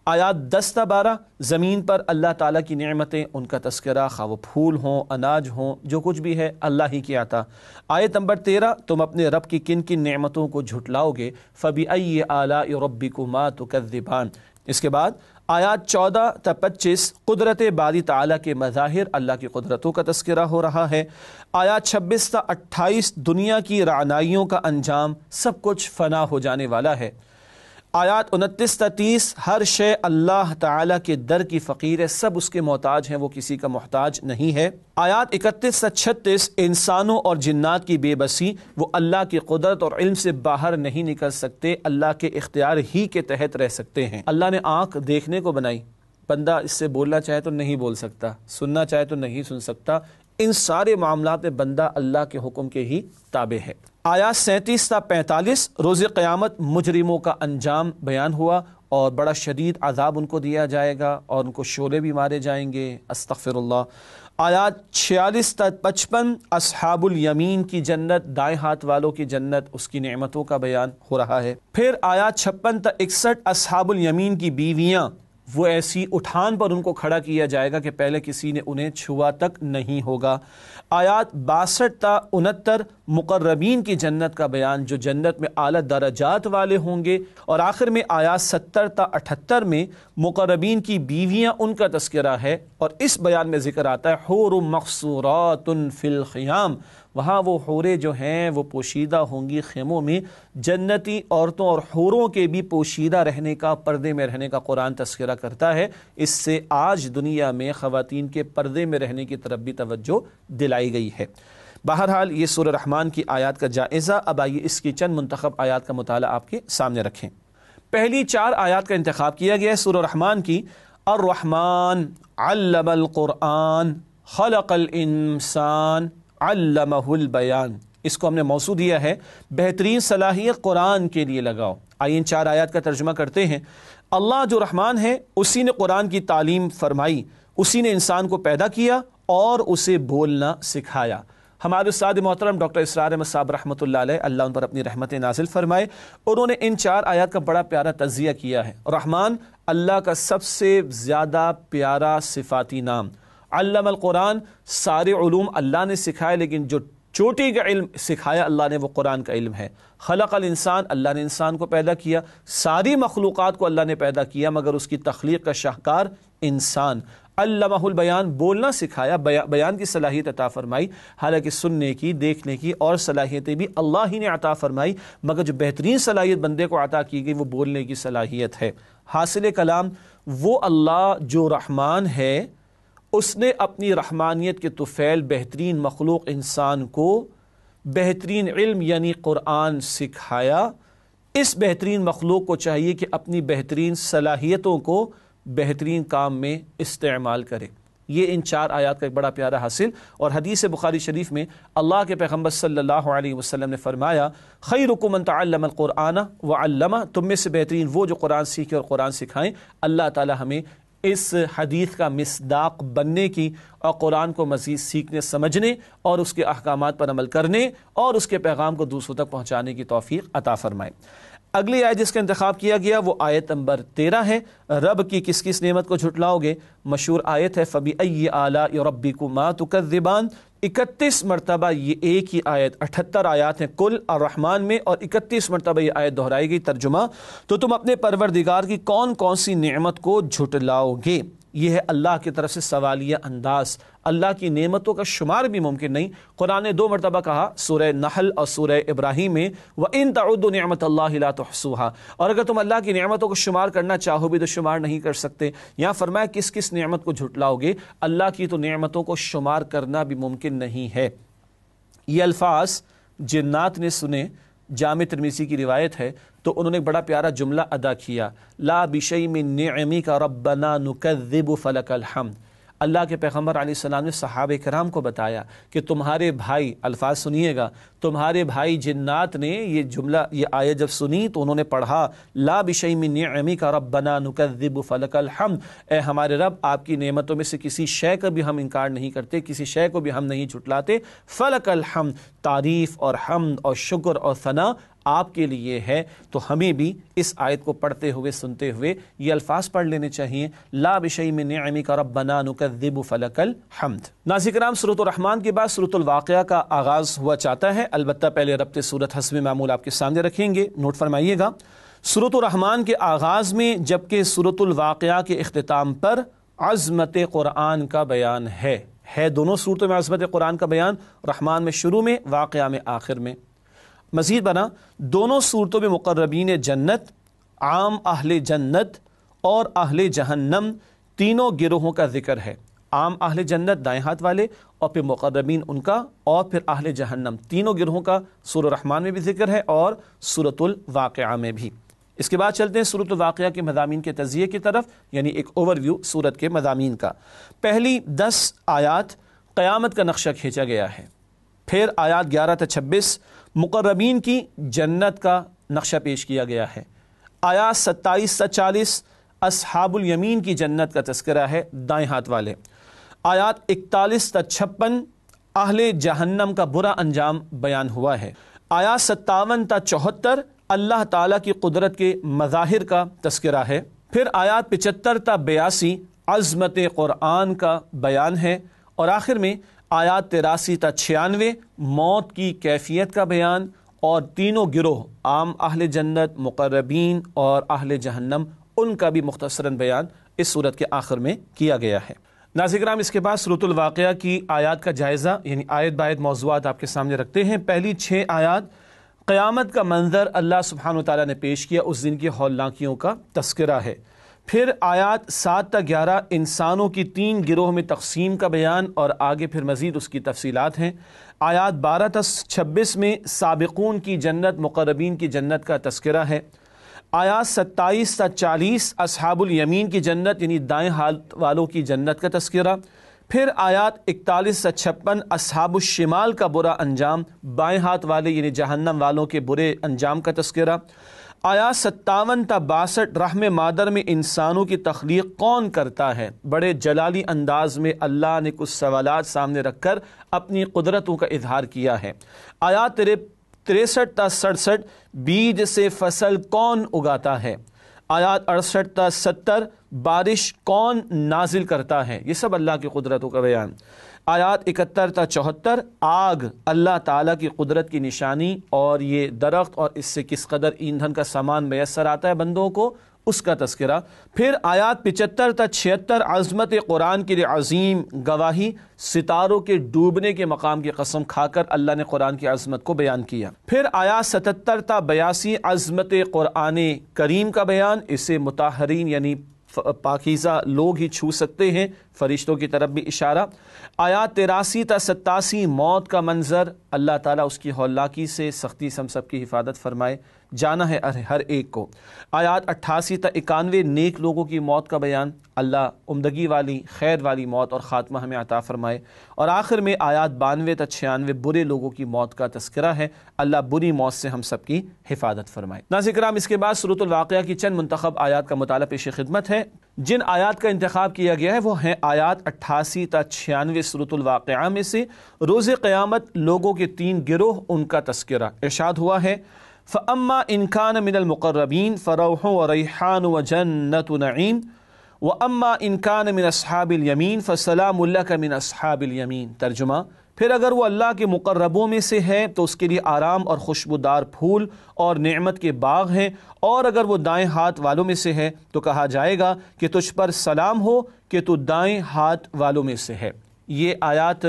[SPEAKER 2] آیات 10 تا 12 زمین پر اللہ تعالیٰ کی نعمتیں، ان کا تذکرہ، خواہ وہ پھول ہوں، اناج ہوں، جو کچھ بھی ہے اللہ ہی کی عطا۔ آیت نمبر 13 تم اپنے رب کی کن کن نعمتوں کو جھٹلاؤ گے، فَبِأَيِّ آلَاءِ رَبِّكُمَا تُكَذِّبَانِ۔ اس کے بعد آیات 14 تا 25 قدرت باری تعالیٰ کے مظاہر، اللہ کی قدرتوں کا تذکرہ ہو رہا ہے۔ آیات 26 تا 28 دنیا کی رعنائیوں کا انجام، سب کچھ فنا ہو جانے والا ہے۔ آیات 29 تا 30 ہر شے اللہ تعالیٰ کے در کی فقیر ہے، سب اس کے محتاج ہیں، وہ کسی کا محتاج نہیں ہے۔ آیات 31 تا 36 انسانوں اور جنات کی بے بسی، وہ اللہ کی قدرت اور علم سے باہر نہیں نکل سکتے، اللہ کے اختیار ہی کے تحت رہ سکتے ہیں۔ اللہ نے آنکھ دیکھنے کو بنائی، بندہ اس سے بولنا چاہے تو نہیں بول سکتا، سننا چاہے تو نہیں سن سکتا، ان سارے معاملات میں بندہ اللہ کے حکم کے ہی تابع ہے۔ آیات 37 تا 45 روز قیامت مجرموں کا انجام بیان ہوا، اور بڑا شدید عذاب ان کو دیا جائے گا، اور ان کو شعلے بھی مارے جائیں گے، استغفر اللہ۔ آیات 46 تا 55 اصحاب الیمین کی جنت، دائیں ہاتھ والوں کی جنت، اس کی نعمتوں کا بیان ہو رہا ہے۔ پھر آیات 56 تا 61 اصحاب الیمین کی بیویاں، وہ ایسی اٹھان پر ان کو کھڑا کیا جائے گا کہ پہلے کسی نے انہیں چھوا تک نہیں ہوگا۔ آیات 62 تا 69 مقربین کی جنت کا بیان، جو جنت میں اعلیٰ درجات والے ہوں گے، اور آخر میں آیات 70 تا 78 میں مقربین کی بیویاں، ان کا تذکرہ ہے، اور اس بیان میں ذکر آتا ہے حور مقصورات فی الخیام، وہاں وہ حوریں جو ہیں وہ پوشیدہ ہوں گی خیموں میں۔ جنتی عورتوں اور حوروں کے بھی پوشیدہ رہنے کا، پردے میں رہنے کا قرآن تذکرہ کرتا ہے، اس سے آج دنیا میں خواتین کے پردے میں رہنے کی طرف بھی توجہ دلائی گئی ہے۔ بہرحال یہ سورہ رحمان کی آیات کا جائزہ۔ اب آئیے اس کی چند منتخب آیات کا مطالعہ آپ کے سامنے رکھیں۔ پہلی 4 آیات کا انتخاب کیا گیا ہے سورہ رحمان کی۔ الرحمن علم القرآن خلق الانسان علمہ البیان، اس کو ہم نے موضوع دیا ہے بہترین صلاحیت قرآن کے لیے لگاؤ۔ آئیے ان 4 آیات کا ترجمہ کرتے ہیں۔ اللہ جو رحمان ہے، اسی نے قرآن کی تعلیم فرمائی، اسی نے انسان کو پیدا کیا اور اسے بولنا سکھایا۔ ہمارے استاد محترم ڈاکٹر اسرار احمد صاحب رحمۃ اللہ علیہ، اللہ ان پر اپنی رحمتیں نازل فرمائے، انہوں نے ان 4 آیات کا بڑا پیارا تجزیہ کیا ہے۔ رحمان اللہ کا سب سے زیادہ پیارا صفاتی نام، علم القرآن سارے علوم اللہ نے سکھائے، لیکن جو چوٹی کا علم سکھایا اللہ نے وہ قرآن کا علم ہے۔ خلق الانسان، اللہ نے انسان کو پیدا کیا، ساری مخلوقات کو اللہ نے پیدا کیا، مگر اس کی تخلیق کا شاہکار انسان۔ علمہ البیان، بولنا سکھایا، بیان کی صلاحیت عطا فرمائی، حالانکہ سننے کی، دیکھنے کی اور صلاحیتیں بھی اللہ ہی نے عطا فرمائی، مگر جو بہترین صلاحیت بندے کو عطا کی گئی وہ بولنے کی صلاحیت ہے۔ حاصل کلام وہ اللہ جو رحمان ہے، اس نے اپنی رحمانیت کے طفیل بہترین مخلوق انسان کو بہترین علم یعنی قرآن سکھایا۔ اس بہترین مخلوق کو چاہیے کہ اپنی بہترین صلاحیتوں کو بہترین کام میں استعمال کرے۔ یہ ان 4 آیات کا ایک بڑا پیارا حاصل۔ اور حدیث بخاری شریف میں اللہ کے پیغمبر صلی اللہ علیہ وسلم نے فرمایا، خیرکم من تعلم القرآن وعلمہ، تم میں سے بہترین وہ جو قرآن سیکھے اور قرآن سکھائیں۔ اللہ تعالی ہمیں اس حدیث کا مصداق بننے کی اور قرآن کو مزید سیکھنے، سمجھنے اور اس کے احکامات پر عمل کرنے اور اس کے پیغام کو دوسروں تک پہنچانے کی توفیق عطا فرمائے۔ اگلی آیت جس کا انتخاب کیا گیا وہ آیت نمبر 13 ہے، رب کی کس کس نعمت کو جھٹلاؤ گے؟ مشہور آیت ہے فَبِأَيِّ آلَاءِ رَبِّكُمَا تُكَذِّبَانِ۔ 31 مرتبہ یہ ایک ہی آیت، 78 آیات ہیں کل الرحمن میں، اور 31 مرتبہ یہ آیت دہرائی گئی۔ ترجمہ، تو تم اپنے پروردگار کی کون کون سی نعمت کو جھٹلاؤ گے؟ یہ ہے اللہ کی طرف سے سوالیہ انداز۔ اللہ کی نعمتوں کا شمار بھی ممکن نہیں۔ قرآن نے 2 مرتبہ کہا، سورہ نحل اور سورہ ابراہیم میں، وَإِن تَعُدُّوا نِعْمَةَ اللَّهِ لَا تُحْصُوهَا، اور اگر تم اللہ کی نعمتوں کو شمار کرنا چاہو بھی تو شمار نہیں کر سکتے۔ یہاں فرمایا کس کس نعمت کو جھٹلاؤ گے؟ اللہ کی تو نعمتوں کو شمار کرنا بھی ممکن نہیں ہے۔ یہ الفاظ جنات نے سنے، جامع ترمذی کی روایت ہے، تو انہوں نے ایک بڑا پیارا جملہ ادا کیا، لا بشیء من نعمک ربنا نکذب فلک الحمد۔ اللہ کے پیغمبر علیہ السلام نے صحابہ کرام کو بتایا کہ تمہارے بھائی، الفاظ سنیے گا، تمہارے بھائی جنات نے یہ جملہ، یہ آیت جب سنی تو انہوں نے پڑھا، لا بشیء من نعمک ربنا نکذب فلک الحمد، اے ہمارے رب آپ کی نعمتوں میں سے کسی شے کا بھی ہم انکار نہیں کرتے، کسی شے کو بھی ہم نہیں جھٹلاتے، فلک الحمد، تعریف اور حمد اور شکر اور ثنا آپ کے لیے ہے۔ تو ہمیں بھی اس آیت کو پڑھتے ہوئے سنتے ہوئے یہ الفاظ پڑھ لینے چاہیے، لا بشیء من نعمک ربنا نکذب فلک الحمد۔ ناظرین کرام، سورۃ الرحمن کے بعد سورۃ الواقعہ کا آغاز ہوا چاہتا ہے، البتہ پہلے ربط سورت حسب معمول آپ کے سامنے رکھیں گے، نوٹ فرمائیے گا۔ سورۃ الرحمن کے آغاز میں جبکہ سورۃ الواقعہ کے اختتام پر عظمت قرآن کا بیان ہے دونوں صورتوں میں عظمت قرآن کا بیان، رحمان میں شروع میں، واقعہ میں آخر میں۔ مزید بنا دونوں صورتوں میں مقربین جنت، عام اہل جنت اور اہل جہنم تینوں گروہوں کا ذکر ہے۔ عام اہل جنت دائیں ہاتھ والے، اور پھر مقربین ان کا، اور پھر اہل جہنم، تینوں گروہوں کا سورۃ الرحمن میں بھی ذکر ہے اور سورۃ الواقعہ میں بھی۔ اس کے بعد چلتے ہیں سورۃ الواقعہ کے مضامین کے تجزیے کی طرف، یعنی ایک اوور ویو سورت کے مضامین کا۔ پہلی 10 آیات قیامت کا نقشہ کھینچا گیا ہے، پھر آیات 11 تا 26 مقربین کی جنت کا نقشہ پیش کیا گیا ہے، آیات 27 تا 40 اصحاب الیمین کی جنت کا تذکرہ ہے، دائیں ہاتھ والے، آیات 41 تا 56 اہل جہنم کا برا انجام بیان ہوا ہے، آیات 57 تا 74 اللہ تعالیٰ کی قدرت کے مظاہر کا تذکرہ ہے، پھر آیات 75 تا 82 عظمت قرآن کا بیان ہے، اور آخر میں آیات 83 تا 96 موت کی کیفیت کا بیان، اور تینوں گروہ عام اہل جنت، مقربین اور اہل جہنم ان کا بھی مختصراً بیان اس صورت کے آخر میں کیا گیا ہے۔ ناظرین کرام، اس کے بعد سورۃ الواقعہ کی آیات کا جائزہ، یعنی آیت بآیت موضوعات آپ کے سامنے رکھتے ہیں۔ پہلی 6 آیات قیامت کا منظر اللہ سبحانہ وتعالیٰ نے پیش کیا، اس دن کی ہولناکیوں کا تذکرہ ہے۔ پھر آیات 7 تا 11 انسانوں کی 3 گروہ میں تقسیم کا بیان، اور آگے پھر مزید اس کی تفصیلات ہیں۔ آیات 12 تا 26 میں سابقون کی جنت، مقربین کی جنت کا تذکرہ ہے۔ آیات 27 تا 40 اصحاب الیمین کی جنت، یعنی دائیں ہاتھ والوں کی جنت کا تذکرہ۔ پھر آیات 41 سے 56 اصحاب الشمال کا برا انجام، بائیں ہاتھ والے یعنی جہنم والوں کے برے انجام کا تذکرہ۔ آیات 57 تا 62 رحم مادر میں انسانوں کی تخلیق کون کرتا ہے، بڑے جلالی انداز میں اللہ نے کچھ سوالات سامنے رکھ کر اپنی قدرتوں کا اظہار کیا ہے۔ آیات 63 تا 67 بیج سے فصل کون اگاتا ہے۔ آیات 68 تا 70 بارش کون نازل کرتا ہے، یہ سب اللہ کی قدرتوں کا بیان۔ آیات 71 تا 74 آگ اللہ تعالیٰ کی قدرت کی نشانی، اور یہ درخت اور اس سے کس قدر ایندھن کا سامان میسر آتا ہے بندوں کو، اس کا تذکرہ۔ پھر آیات 75 تا 76 عظمت قرآن کے لیے عظیم گواہی، ستاروں کے ڈوبنے کے مقام کی قسم کھا کر اللہ نے قرآن کی عظمت کو بیان کیا۔ پھر آیات 77 تا 82 عظمت قرآن کریم کا بیان، اسے مطہرین یعنی پاکیزہ لوگ ہی چھو سکتے ہیں، فرشتوں کی طرف بھی اشارہ۔ آیات 83 تا 87 موت کا منظر، اللہ تعالیٰ اس کی ہولناکی سے سختی سے ہم سب کی حفاظت فرمائے، جانا ہے ہر ایک کو۔ آیات 88 تا 91 نیک لوگوں کی موت کا بیان، اللہ عمدگی والی خیر والی موت اور خاتمہ ہمیں عطا فرمائے۔ اور آخر میں آیات 92 تا 96 برے لوگوں کی موت کا تذکرہ ہے، اللہ بری موت سے ہم سب کی حفاظت فرمائے۔ ناظرین کرام، اس کے بعد سورۃ الواقعہ کی چند منتخب آیات کا مطالعہ پیش خدمت ہے۔ جن آیات کا انتخاب کیا گیا ہے وہ ہیں آیات 88 تا 96 سورۃ الواقعہ میں سے روز قیامت لوگوں کے 3 گروہ، ان کا تذکرہ۔ ارشاد ہوا ہے فَأَمَّا إِنْ كَانَ مِنَ الْمُقَرَّبِينَ فَرَوْحٌ وَرَيْحَانٌ وَجَنَّةُ نَعِيمٍ وَأَمَّا إِنْ كَانَ مِنْ أَصْحَابِ الْيَمِينِ فَسَلَامٌ لَكَ مِنْ أَصْحَابِ الْيَمِينِ۔ ترجمہ، پھر اگر وہ اللہ کے مقربوں میں سے ہے تو اس کے لیے آرام اور خوشبودار پھول اور نعمت کے باغ ہیں، اور اگر وہ دائیں ہاتھ والوں میں سے ہے تو کہا جائے گا کہ تجھ پر سلام ہو کہ تو دائیں ہاتھ والوں میں سے ہے۔ یہ آیات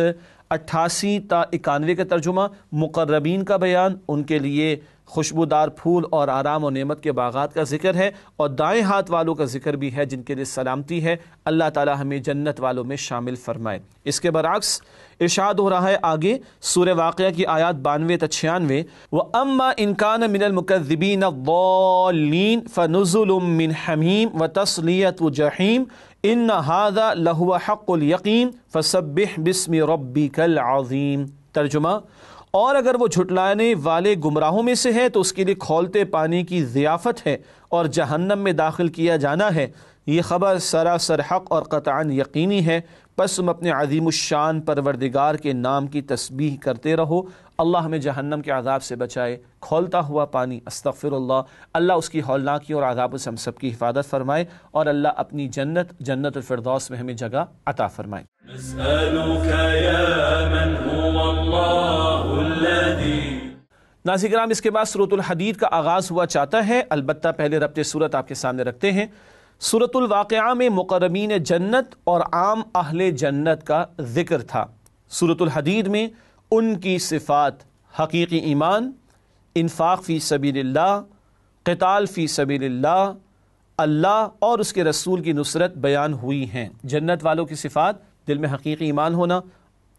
[SPEAKER 2] 88 تا 91 کا ترجمہ، مقربین کا بیان، ان کے لیے خوشبودار پھول اور آرام و نعمت کے باغات کا ذکر ہے، اور دائیں ہاتھ والوں کا ذکر بھی ہے جن کے لیے سلامتی ہے۔ اللہ تعالی ہمیں جنت والوں میں شامل فرمائے۔ اس کے برعکس ارشاد ہو رہا ہے آگے سورہ واقعہ کی آیات 92 تا 96 وَأَمَّا إِنْ كَانَ مِنَ الْمُكَذِّبِينَ الضَّالِّينَ فَنُزُلٌ مِّنْ حَمِيمٍ وَتَصْلِيَةُ جَحِيمٍ إِنَّ هَذَا لَهُوَ حَقُّ الْيَقِينِ فَسَبِّحْ بِاسْمِ رَبِّكَ الْعَظِيمِ۔ ترجمہ، اور اگر وہ جھٹلانے والے گمراہوں میں سے ہے تو اس کے لیے کھولتے پانی کی ضیافت ہے اور جہنم میں داخل کیا جانا ہے، یہ خبر سراسر حق اور قطعاً یقینی ہے، پس تم اپنے عظیم الشان پروردگار کے نام کی تسبیح کرتے رہو۔ اللہ ہمیں جہنم کے عذاب سے بچائے، کھولتا ہوا پانی استغفر اللہ اس کی ہولناکی اور عذابوں سے ہم سب کی حفاظت فرمائے، اور اللہ اپنی جنت الفردوس میں ہمیں جگہ عطا فرمائے۔
[SPEAKER 1] نسألك يا من هو الله الذي۔
[SPEAKER 2] ناظرین کرام، اس کے بعد سورۃ الحدید کا آغاز ہوا چاہتا ہے، البتہ پہلے ربط سورت آپ کے سامنے رکھتے ہیں۔ سورۃ الواقعہ میں مقربین جنت اور عام اہل جنت کا ذکر تھا۔ سورۃ الحدید میں ان کی صفات حقیقی ایمان، انفاق فی سبیل اللہ، قتال فی سبیل اللہ، اللہ اور اس کے رسول کی نصرت بیان ہوئی ہیں۔ جنت والوں کی صفات: دل میں حقیقی ایمان ہونا،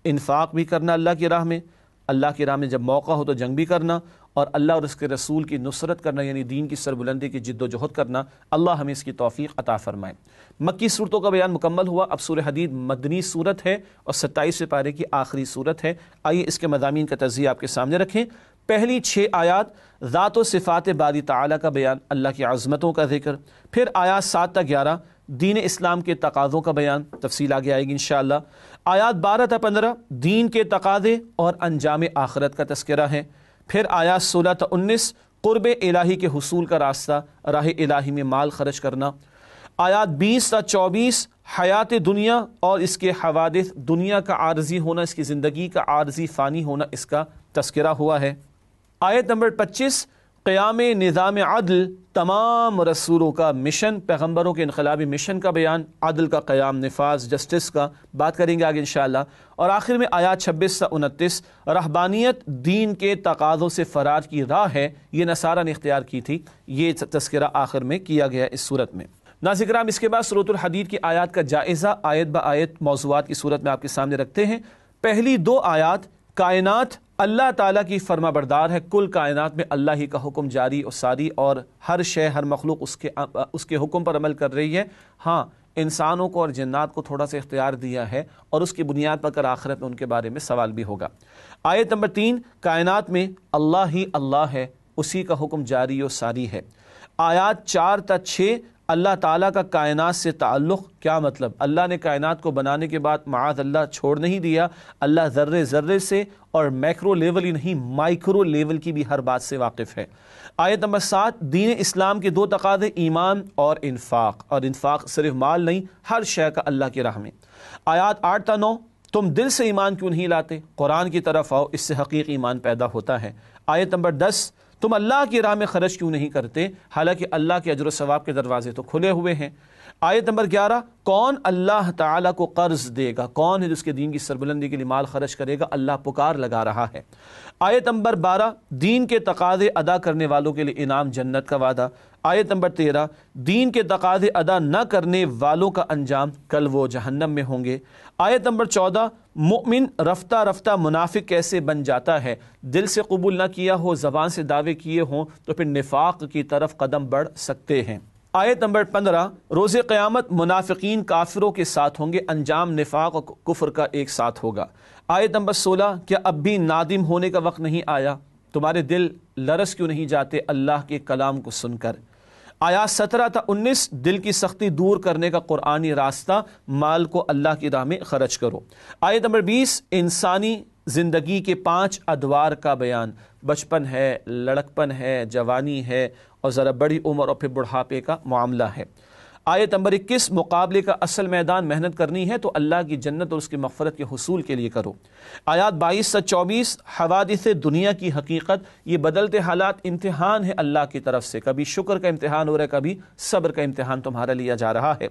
[SPEAKER 2] انفاق بھی کرنا اللہ کی راہ میں، اللہ کی راہ میں جب موقع ہو تو جنگ بھی کرنا، اور اللہ اور اس کے رسول کی نصرت کرنا یعنی دین کی سربلندی کی جد و جہد کرنا۔ اللہ ہمیں اس کی توفیق عطا فرمائے۔ مکی صورتوں کا بیان مکمل ہوا۔ اب سورہ حدید مدنی صورت ہے اور 27 پارے کی آخری صورت ہے۔ آئیے اس کے مضامین کا تجزیہ آپ کے سامنے رکھیں۔ پہلی 6 آیات ذات و صفات باری تعالیٰ کا بیان، اللہ کی عظمتوں کا ذکر، پھر آیات 7 تا 11 دین اسلام کے تقاضوں کا بیان، تفصیل آگے آئے گی انشاءاللہ۔ آیات 12 تا 15 دین کے تقاضے اور انجام آخرت کا تذکرہ ہے۔ پھر آیات 16 تا 19 قرب الہی کے حصول کا راستہ، راہ الہی میں مال خرچ کرنا۔ آیات 20 تا 24 حیات دنیا اور اس کے حوادث، دنیا کا عارضی ہونا، اس کی زندگی کا عارضی فانی ہونا، اس کا تذکرہ ہوا ہے۔ آیت نمبر 25 قیام نظام عدل، تمام رسولوں کا مشن، پیغمبروں کے انقلابی مشن کا بیان، عدل کا قیام، نفاذ، جسٹس کا بات کریں گے آگے انشاءاللہ۔ اور آخر میں آیات 26 سے 29 رہبانیت دین کے تقاضوں سے فرار کی راہ ہے، یہ نصارہ نے اختیار کی تھی، یہ تذکرہ آخر میں کیا گیا اس صورت میں۔ ناظرین کرام، اس کے بعد سورۃ الحدید کی آیات کا جائزہ آیت با آیت موضوعات کی صورت میں آپ کے سامنے رکھتے ہیں۔ پہلی 2 آیات کائنات اللہ تعالیٰ کی فرما بردار ہے، کل کائنات میں اللہ ہی کا حکم جاری و ساری، اور ہر شے، ہر مخلوق اس کے حکم پر عمل کر رہی ہے۔ ہاں، انسانوں کو اور جنات کو تھوڑا سا اختیار دیا ہے، اور اس کی بنیاد پر کر آخرت میں ان کے بارے میں سوال بھی ہوگا۔ آیت نمبر 3 کائنات میں اللہ ہی اللہ ہے، اسی کا حکم جاری و ساری ہے۔ آیات 4 تا 6 اللہ تعالیٰ کا کائنات سے تعلق، کیا مطلب؟ اللہ نے کائنات کو بنانے کے بعد معاذ اللہ چھوڑ نہیں دیا، اللہ ذرے ذرے سے اور میکرو لیول ہی نہیں مائکرو لیول کی بھی ہر بات سے واقف ہے۔ آیت نمبر 7 دین اسلام کے 2 تقاضے، ایمان اور انفاق، اور انفاق صرف مال نہیں، ہر شے کا اللہ کی راہ میں۔ آیات 8 تا 9 تم دل سے ایمان کیوں نہیں لاتے؟ قرآن کی طرف آؤ، اس سے حقیقی ایمان پیدا ہوتا ہے۔ آیت نمبر 10 تم اللہ کی راہ میں خرچ کیوں نہیں کرتے، حالانکہ اللہ کے اجر و ثواب کے دروازے تو کھلے ہوئے ہیں۔ آیت نمبر 11 کون اللہ تعالیٰ کو قرض دے گا، کون ہے جس کے دین کی سربلندی کے لیے مال خرچ کرے گا، اللہ پکار لگا رہا ہے۔ آیت نمبر 12 دین کے تقاضے ادا کرنے والوں کے لیے انعام جنت کا وعدہ۔ آیت نمبر 13 دین کے تقاضے ادا نہ کرنے والوں کا انجام، کل وہ جہنم میں ہوں گے۔ آیت نمبر 14 مومن رفتہ رفتہ منافق کیسے بن جاتا ہے، دل سے قبول نہ کیا ہو، زبان سے دعوے کیے ہوں تو پھر نفاق کی طرف قدم بڑھ سکتے ہیں۔ آیت نمبر 15 روز قیامت منافقین کافروں کے ساتھ ہوں گے، انجام نفاق و کفر کا ایک ساتھ ہوگا۔ آیت نمبر 16 کیا اب بھی نادم ہونے کا وقت نہیں آیا، تمہارے دل لرز کیوں نہیں جاتے اللہ کے کلام کو سن کر۔ آیات 17 تا 19 دل کی سختی دور کرنے کا قرآنی راستہ، مال کو اللہ کی راہ میں خرچ کرو۔ آیت نمبر 20 انسانی زندگی کے 5 ادوار کا بیان، بچپن ہے، لڑکپن ہے، جوانی ہے، اور ذرا بڑی عمر اور پھر بڑھاپے کا معاملہ ہے۔ آیت نمبر 21 مقابلے کا اصل میدان محنت کرنی ہے تو اللہ کی جنت اور اس کی مغفرت کے حصول کے لیے کرو۔ آیات 22 سے 24 حوادث دنیا کی حقیقت، یہ بدلتے حالات امتحان ہے اللہ کی طرف سے، کبھی شکر کا امتحان ہو رہا ہے، کبھی صبر کا امتحان تمہارا لیا جا رہا ہے۔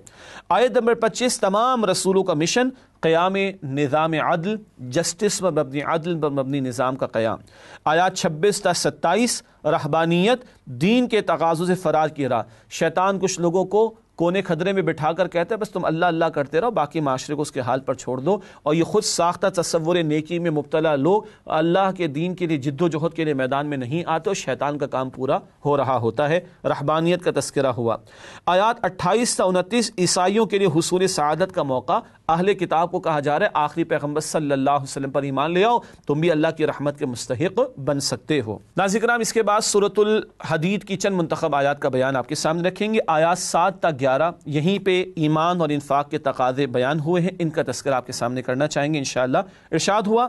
[SPEAKER 2] آیت نمبر 25 تمام رسولوں کا مشن، قیام نظام عدل، جسٹس پر مبنی، عدل پر مبنی نظام کا قیام۔ آیات 26 تا 27 رہبانیت، دین کے تقاضوں سے فرار کی راہ۔ شیطان کچھ لوگوں کو کونے کھدرے میں بٹھا کر کہتے ہیں بس تم اللہ اللہ کرتے رہو، باقی معاشرے کو اس کے حال پر چھوڑ دو، اور یہ خود ساختہ تصور نیکی میں مبتلا لوگ اللہ کے دین کے لیے جد و جہد کے لیے میدان میں نہیں آتے، اور شیطان کا کام پورا ہو رہا ہوتا ہے۔ رہبانیت کا تذکرہ ہوا۔ آیات 28 تا 29 عیسائیوں کے لیے حصول سعادت کا موقع، اہل کتاب کو کہا جا رہا ہے آخری پیغمبر صلی اللہ علیہ وسلم پر ایمان لے آؤ، تم بھی اللہ کی رحمت کے مستحق بن سکتے ہو۔ ناظرین کرام، اس کے بعد سورۃ الحدید کی چند منتخب آیات کا بیان آپ کے سامنے رکھیں گے۔ آیات 7 تا 11 یہیں پہ ایمان اور انفاق کے تقاضے بیان ہوئے ہیں، ان کا تذکرہ آپ کے سامنے کرنا چاہیں گے انشاءاللہ۔ ارشاد ہوا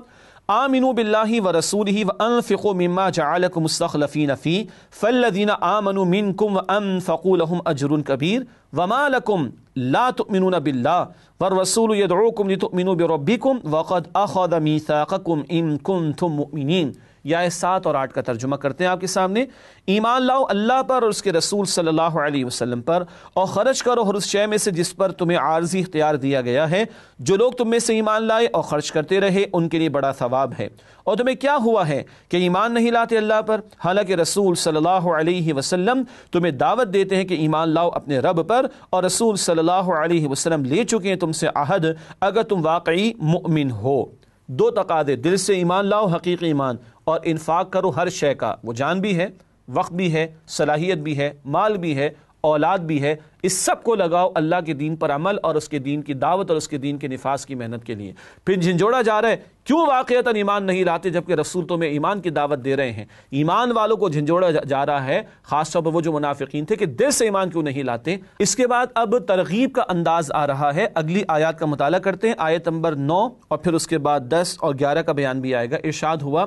[SPEAKER 2] آمنوا باللہ ورسولہ وانفقوا مما جعلکم مستخلفین فیہ فالذین آمنوا منکم وانفقوا لهم اجر کبیر وما لکم لا تؤمنون باللہ والرسول یدعوکم لتؤمنوا بربکم وقد اخذ میثاقکم ان کنتم مؤمنین۔ یا 7 اور 8 کا ترجمہ کرتے ہیں آپ کے سامنے۔ ایمان لاؤ اللہ پر اور اس کے رسول صلی اللہ علیہ وسلم پر، اور خرچ کرو ہر اس شے میں سے جس پر تمہیں عارضی اختیار دیا گیا ہے۔ جو لوگ تم میں سے ایمان لائے اور خرچ کرتے رہے ان کے لیے بڑا ثواب ہے۔ اور تمہیں کیا ہوا ہے کہ ایمان نہیں لاتے اللہ پر، حالانکہ رسول صلی اللہ علیہ وسلم تمہیں دعوت دیتے ہیں کہ ایمان لاؤ اپنے رب پر، اور رسول صلی اللہ علیہ وسلم لے چکے ہیں تم سے عہد اگر تم واقعی مؤمن ہو۔ 2 تقاضے، دل سے ایمان لاؤ حقیقی ایمان، اور انفاق کرو ہر شے کا، وہ جان بھی ہے، وقت بھی ہے، صلاحیت بھی ہے، مال بھی ہے، اولاد بھی ہے، اس سب کو لگاؤ اللہ کے دین پر عمل اور اس کے دین کی دعوت اور اس کے دین کے نفاذ کی محنت کے لیے۔ پھر جھنجھوڑا جا رہا ہے کیوں واقعتاً ایمان نہیں لاتے جبکہ رسول تمہیں ایمان کی دعوت دے رہے ہیں۔ ایمان والوں کو جھنجھوڑا جا رہا ہے، خاص طور پر وہ جو منافقین تھے کہ دل سے ایمان کیوں نہیں لاتے۔ اس کے بعد اب ترغیب کا انداز آ رہا ہے، اگلی آیات کا مطالعہ کرتے ہیں۔ آیت نمبر 9 اور پھر اس کے بعد 10 اور 11 کا بیان بھی آئے گا۔ ارشاد ہوا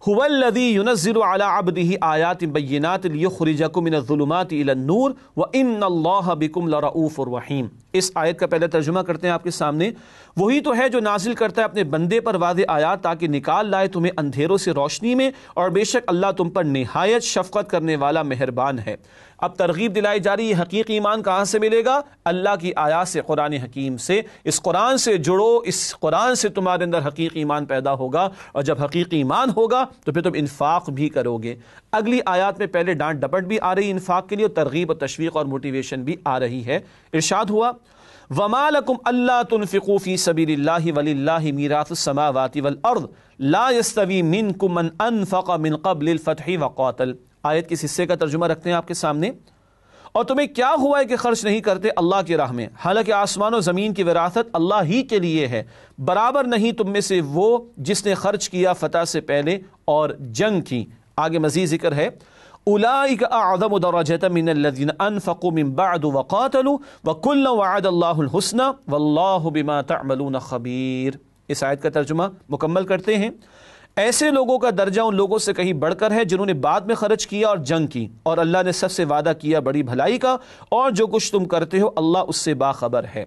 [SPEAKER 2] هو الذي ينزل على عبده آیات بینات لیخرجکم من الظلمات الى النور وان اللہ بکم لرؤوف رحیم۔ اس آیت کا پہلے ترجمہ کرتے ہیں آپ کے سامنے۔ وہی تو ہے جو نازل کرتا ہے اپنے بندے پر واضح آیات تاکہ نکال لائے تمہیں اندھیروں سے روشنی میں، اور بے شک اللہ تم پر نہایت شفقت کرنے والا مہربان ہے۔ اب ترغیب دلائی جا رہی ہے، حقیقی ایمان کہاں سے ملے گا؟ اللہ کی آیات سے، قرآن حکیم سے۔ اس قرآن سے جڑو، اس قرآن سے تمہارے اندر حقیقی ایمان پیدا ہوگا، اور جب حقیقی ایمان ہوگا تو پھر تم انفاق بھی کرو گے۔ اگلی آیات میں پہلے ڈانٹ ڈپٹ بھی آ رہی ہے انفاق کے لیے، اور ترغیب اور تشویق اور موٹیویشن بھی آ رہی ہے۔ ارشاد ہوا وَمَا لَكُمْ أَلَّا تُنْفِقُوا فِي سَبِيلِ اللَّهِ وَلِلَّهِ مِيرَاثُ السَّمَاوَاتِ وَالْأَرْضِ لَا يَسْتَوِي مِنْكُمْ مَنْ أَنْفَقَ مِنْ قَبْلِ الْفَتْحِ وَقَاتَلَ۔ آیت کے حصے کا ترجمہ رکھتے ہیں آپ کے سامنے۔ اور تمہیں کیا ہوا ہے کہ خرچ نہیں کرتے اللہ کی راہ میں، حالانکہ آسمان و زمین کی وراثت اللہ ہی کے لیے ہے۔ برابر نہیں تم میں سے وہ جس نے خرچ کیا فتح سے پہلے اور جنگ کی۔ آگے مزید ذکر ہے اولئک اعظم درجۃ من الذین انفقوا من بعد وقاتلوا وکلا وعد اللہ الحسنی واللہ بما تعملون خبیر۔ اس آیت کا ترجمہ مکمل کرتے ہیں۔ ایسے لوگوں کا درجہ ان لوگوں سے کہیں بڑھ کر ہے جنہوں نے بعد میں خرچ کیا اور جنگ کی، اور اللہ نے سب سے وعدہ کیا بڑی بھلائی کا، اور جو کچھ تم کرتے ہو اللہ اس سے باخبر ہے۔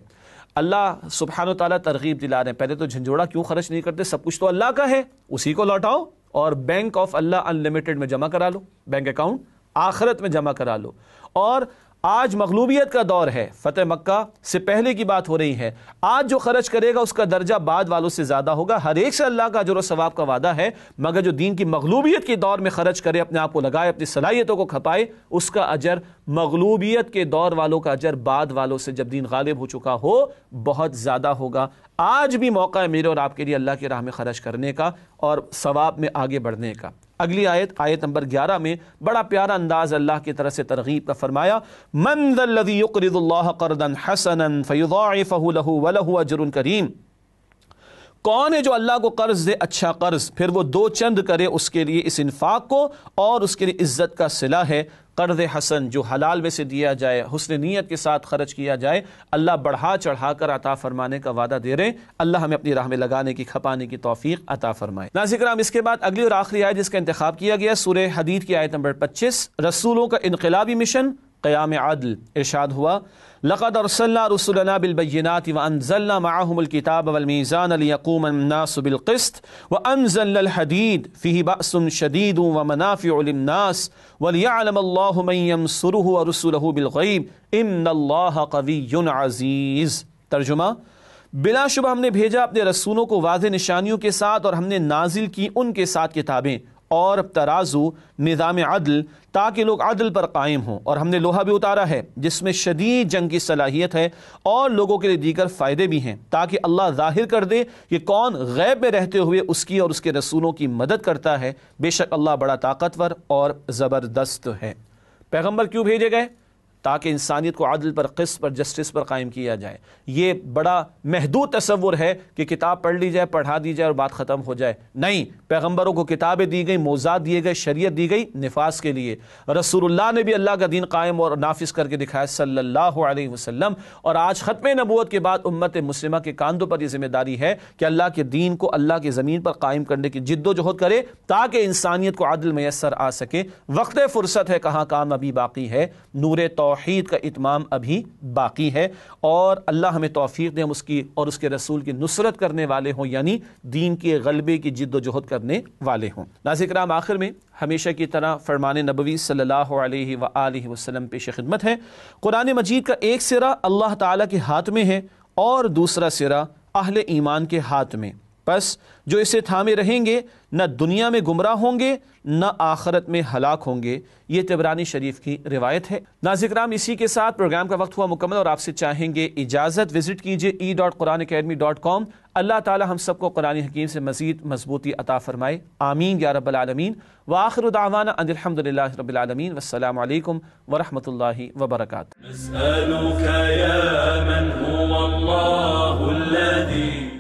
[SPEAKER 2] اللہ سبحانہ و تعالیٰ ترغیب دلا رہے ہیں، پہلے تو جھنجھوڑا کیوں خرچ نہیں کرتے، سب کچھ تو اللہ کا ہے، اسی کو لوٹاؤ اور بینک آف اللہ انلمیٹڈ میں جمع کرا لو، بینک اکاؤنٹ آخرت میں جمع کرا لو۔ اور آج مغلوبیت کا دور ہے، فتح مکہ سے پہلے کی بات ہو رہی ہے۔ آج جو خرچ کرے گا اس کا درجہ بعد والوں سے زیادہ ہوگا، ہر ایک سے اللہ کا اجر و ثواب کا وعدہ ہے، مگر جو دین کی مغلوبیت کے دور میں خرچ کرے، اپنے آپ کو لگائے، اپنی صلاحیتوں کو کھپائے، اس کا اجر مغلوبیت کے دور والوں کا اجر بعد والوں سے جب دین غالب ہو چکا ہو بہت زیادہ ہوگا۔ آج بھی موقع ہے میرے اور آپ کے لیے اللہ کی راہ میں خرچ کرنے کا اور ثواب میں آگے بڑھنے کا۔ اگلی آیت، آیت نمبر 11 میں بڑا پیارا انداز اللہ کی طرف سے ترغیب کا فرمایا، من ذا الذی یقرض اللہ قرضا حسنا فیضاعفہ لہ ولہ اجر کریم۔ کون ہے جو اللہ کو قرض دے اچھا قرض، پھر وہ 2 چند کرے اس کے لیے اس انفاق کو، اور اس کے لیے عزت کا صلہ ہے۔ قرض حسن جو حلال میں سے دیا جائے، حسن نیت کے ساتھ خرچ کیا جائے، اللہ بڑھا چڑھا کر عطا فرمانے کا وعدہ دے رہے ہیں۔ اللہ ہمیں اپنی راہ میں لگانے کی، کھپانے کی توفیق عطا فرمائے۔ ناظرین کرام، اس کے بعد اگلی اور آخری آیت جس کا انتخاب کیا گیا سورہ حدید کی آیت نمبر 25، رسولوں کا انقلابی مشن قیام عدل۔ ارشاد ہوا لقد ارسلنا رسلنا بالبينات وانزلنا معهم الكتاب والميزان ليقوم الناس بالقسط وانزلنا الحديد فيه بأس شديد ومنافع للناس وليعلم الله من ينصره ورسله بالغيب ان الله قوي عزيز۔ ترجمہ، بلا شبہ ہم نے بھیجا اپنے رسولوں کو واضح نشانیوں کے ساتھ، اور ہم نے نازل کی ان کے ساتھ کتابیں اور ترازو، نظام عدل، تاکہ لوگ عدل پر قائم ہوں، اور ہم نے لوہا بھی اتارا ہے جس میں شدید جنگ کی صلاحیت ہے، اور لوگوں کے لیے دیگر فائدے بھی ہیں، تاکہ اللہ ظاہر کر دے کہ کون غیب میں رہتے ہوئے اس کی اور اس کے رسولوں کی مدد کرتا ہے۔ بے شک اللہ بڑا طاقتور اور زبردست ہے۔ پیغمبر کیوں بھیجے گئے؟ تاکہ انسانیت کو عدل پر، قسط پر، جسٹس پر قائم کیا جائے۔ یہ بڑا محدود تصور ہے کہ کتاب پڑھ لی جائے، پڑھا دی جائے اور بات ختم ہو جائے۔ نہیں، پیغمبروں کو کتابیں دی گئی، موضوعات دیے گئے، شریعت دی گئی نفاذ کے لیے۔ رسول اللہ نے بھی اللہ کا دین قائم اور نافذ کر کے دکھایا صلی اللہ علیہ وسلم، اور آج ختم نبوت کے بعد امت مسلمہ کے کاندھوں پر یہ ذمہ داری ہے کہ اللہ کے دین کو اللہ کی زمین پر قائم کرنے کی جد و جہد کرے تاکہ انسانیت کو عدل میسر آ سکے۔ وقت فرصت ہے، کہاں کام ابھی باقی ہے، نور توحید کا اتمام ابھی باقی ہے، اور اللہ ہمیں توفیق دے ہم اس کی اور اس کے رسول کی نصرت کرنے والے ہوں، یعنی دین کے غلبے کی جد و جہد کرنے والے ہوں۔ ناظرین کرام، آخر میں ہمیشہ کی طرح فرمان نبوی صلی اللہ علیہ وآلہ وسلم پیش خدمت ہے۔ قرآن مجید کا ایک سرا اللہ تعالیٰ کے ہاتھ میں ہے اور دوسرا سرا اہل ایمان کے ہاتھ میں، پس جو اسے تھامے رہیں گے نہ دنیا میں گمراہ ہوں گے نہ آخرت میں ہلاک ہوں گے۔ یہ طبرانی شریف کی روایت ہے۔ ناظرین کرام، اسی کے ساتھ پروگرام کا وقت ہوا مکمل اور آپ سے چاہیں گے اجازت۔ وزٹ کیجئے e.quranacademy.com۔ اللہ تعالی ہم سب کو قرآن حکیم سے مزید مضبوطی عطا فرمائے، آمین یا رب العالمین۔ وآخر دعوانا ان الحمدللہ رب العالمین، والسلام علیکم ورحمۃ اللہ وبرکاتہ۔
[SPEAKER 1] نسألك يا من هو الله الذي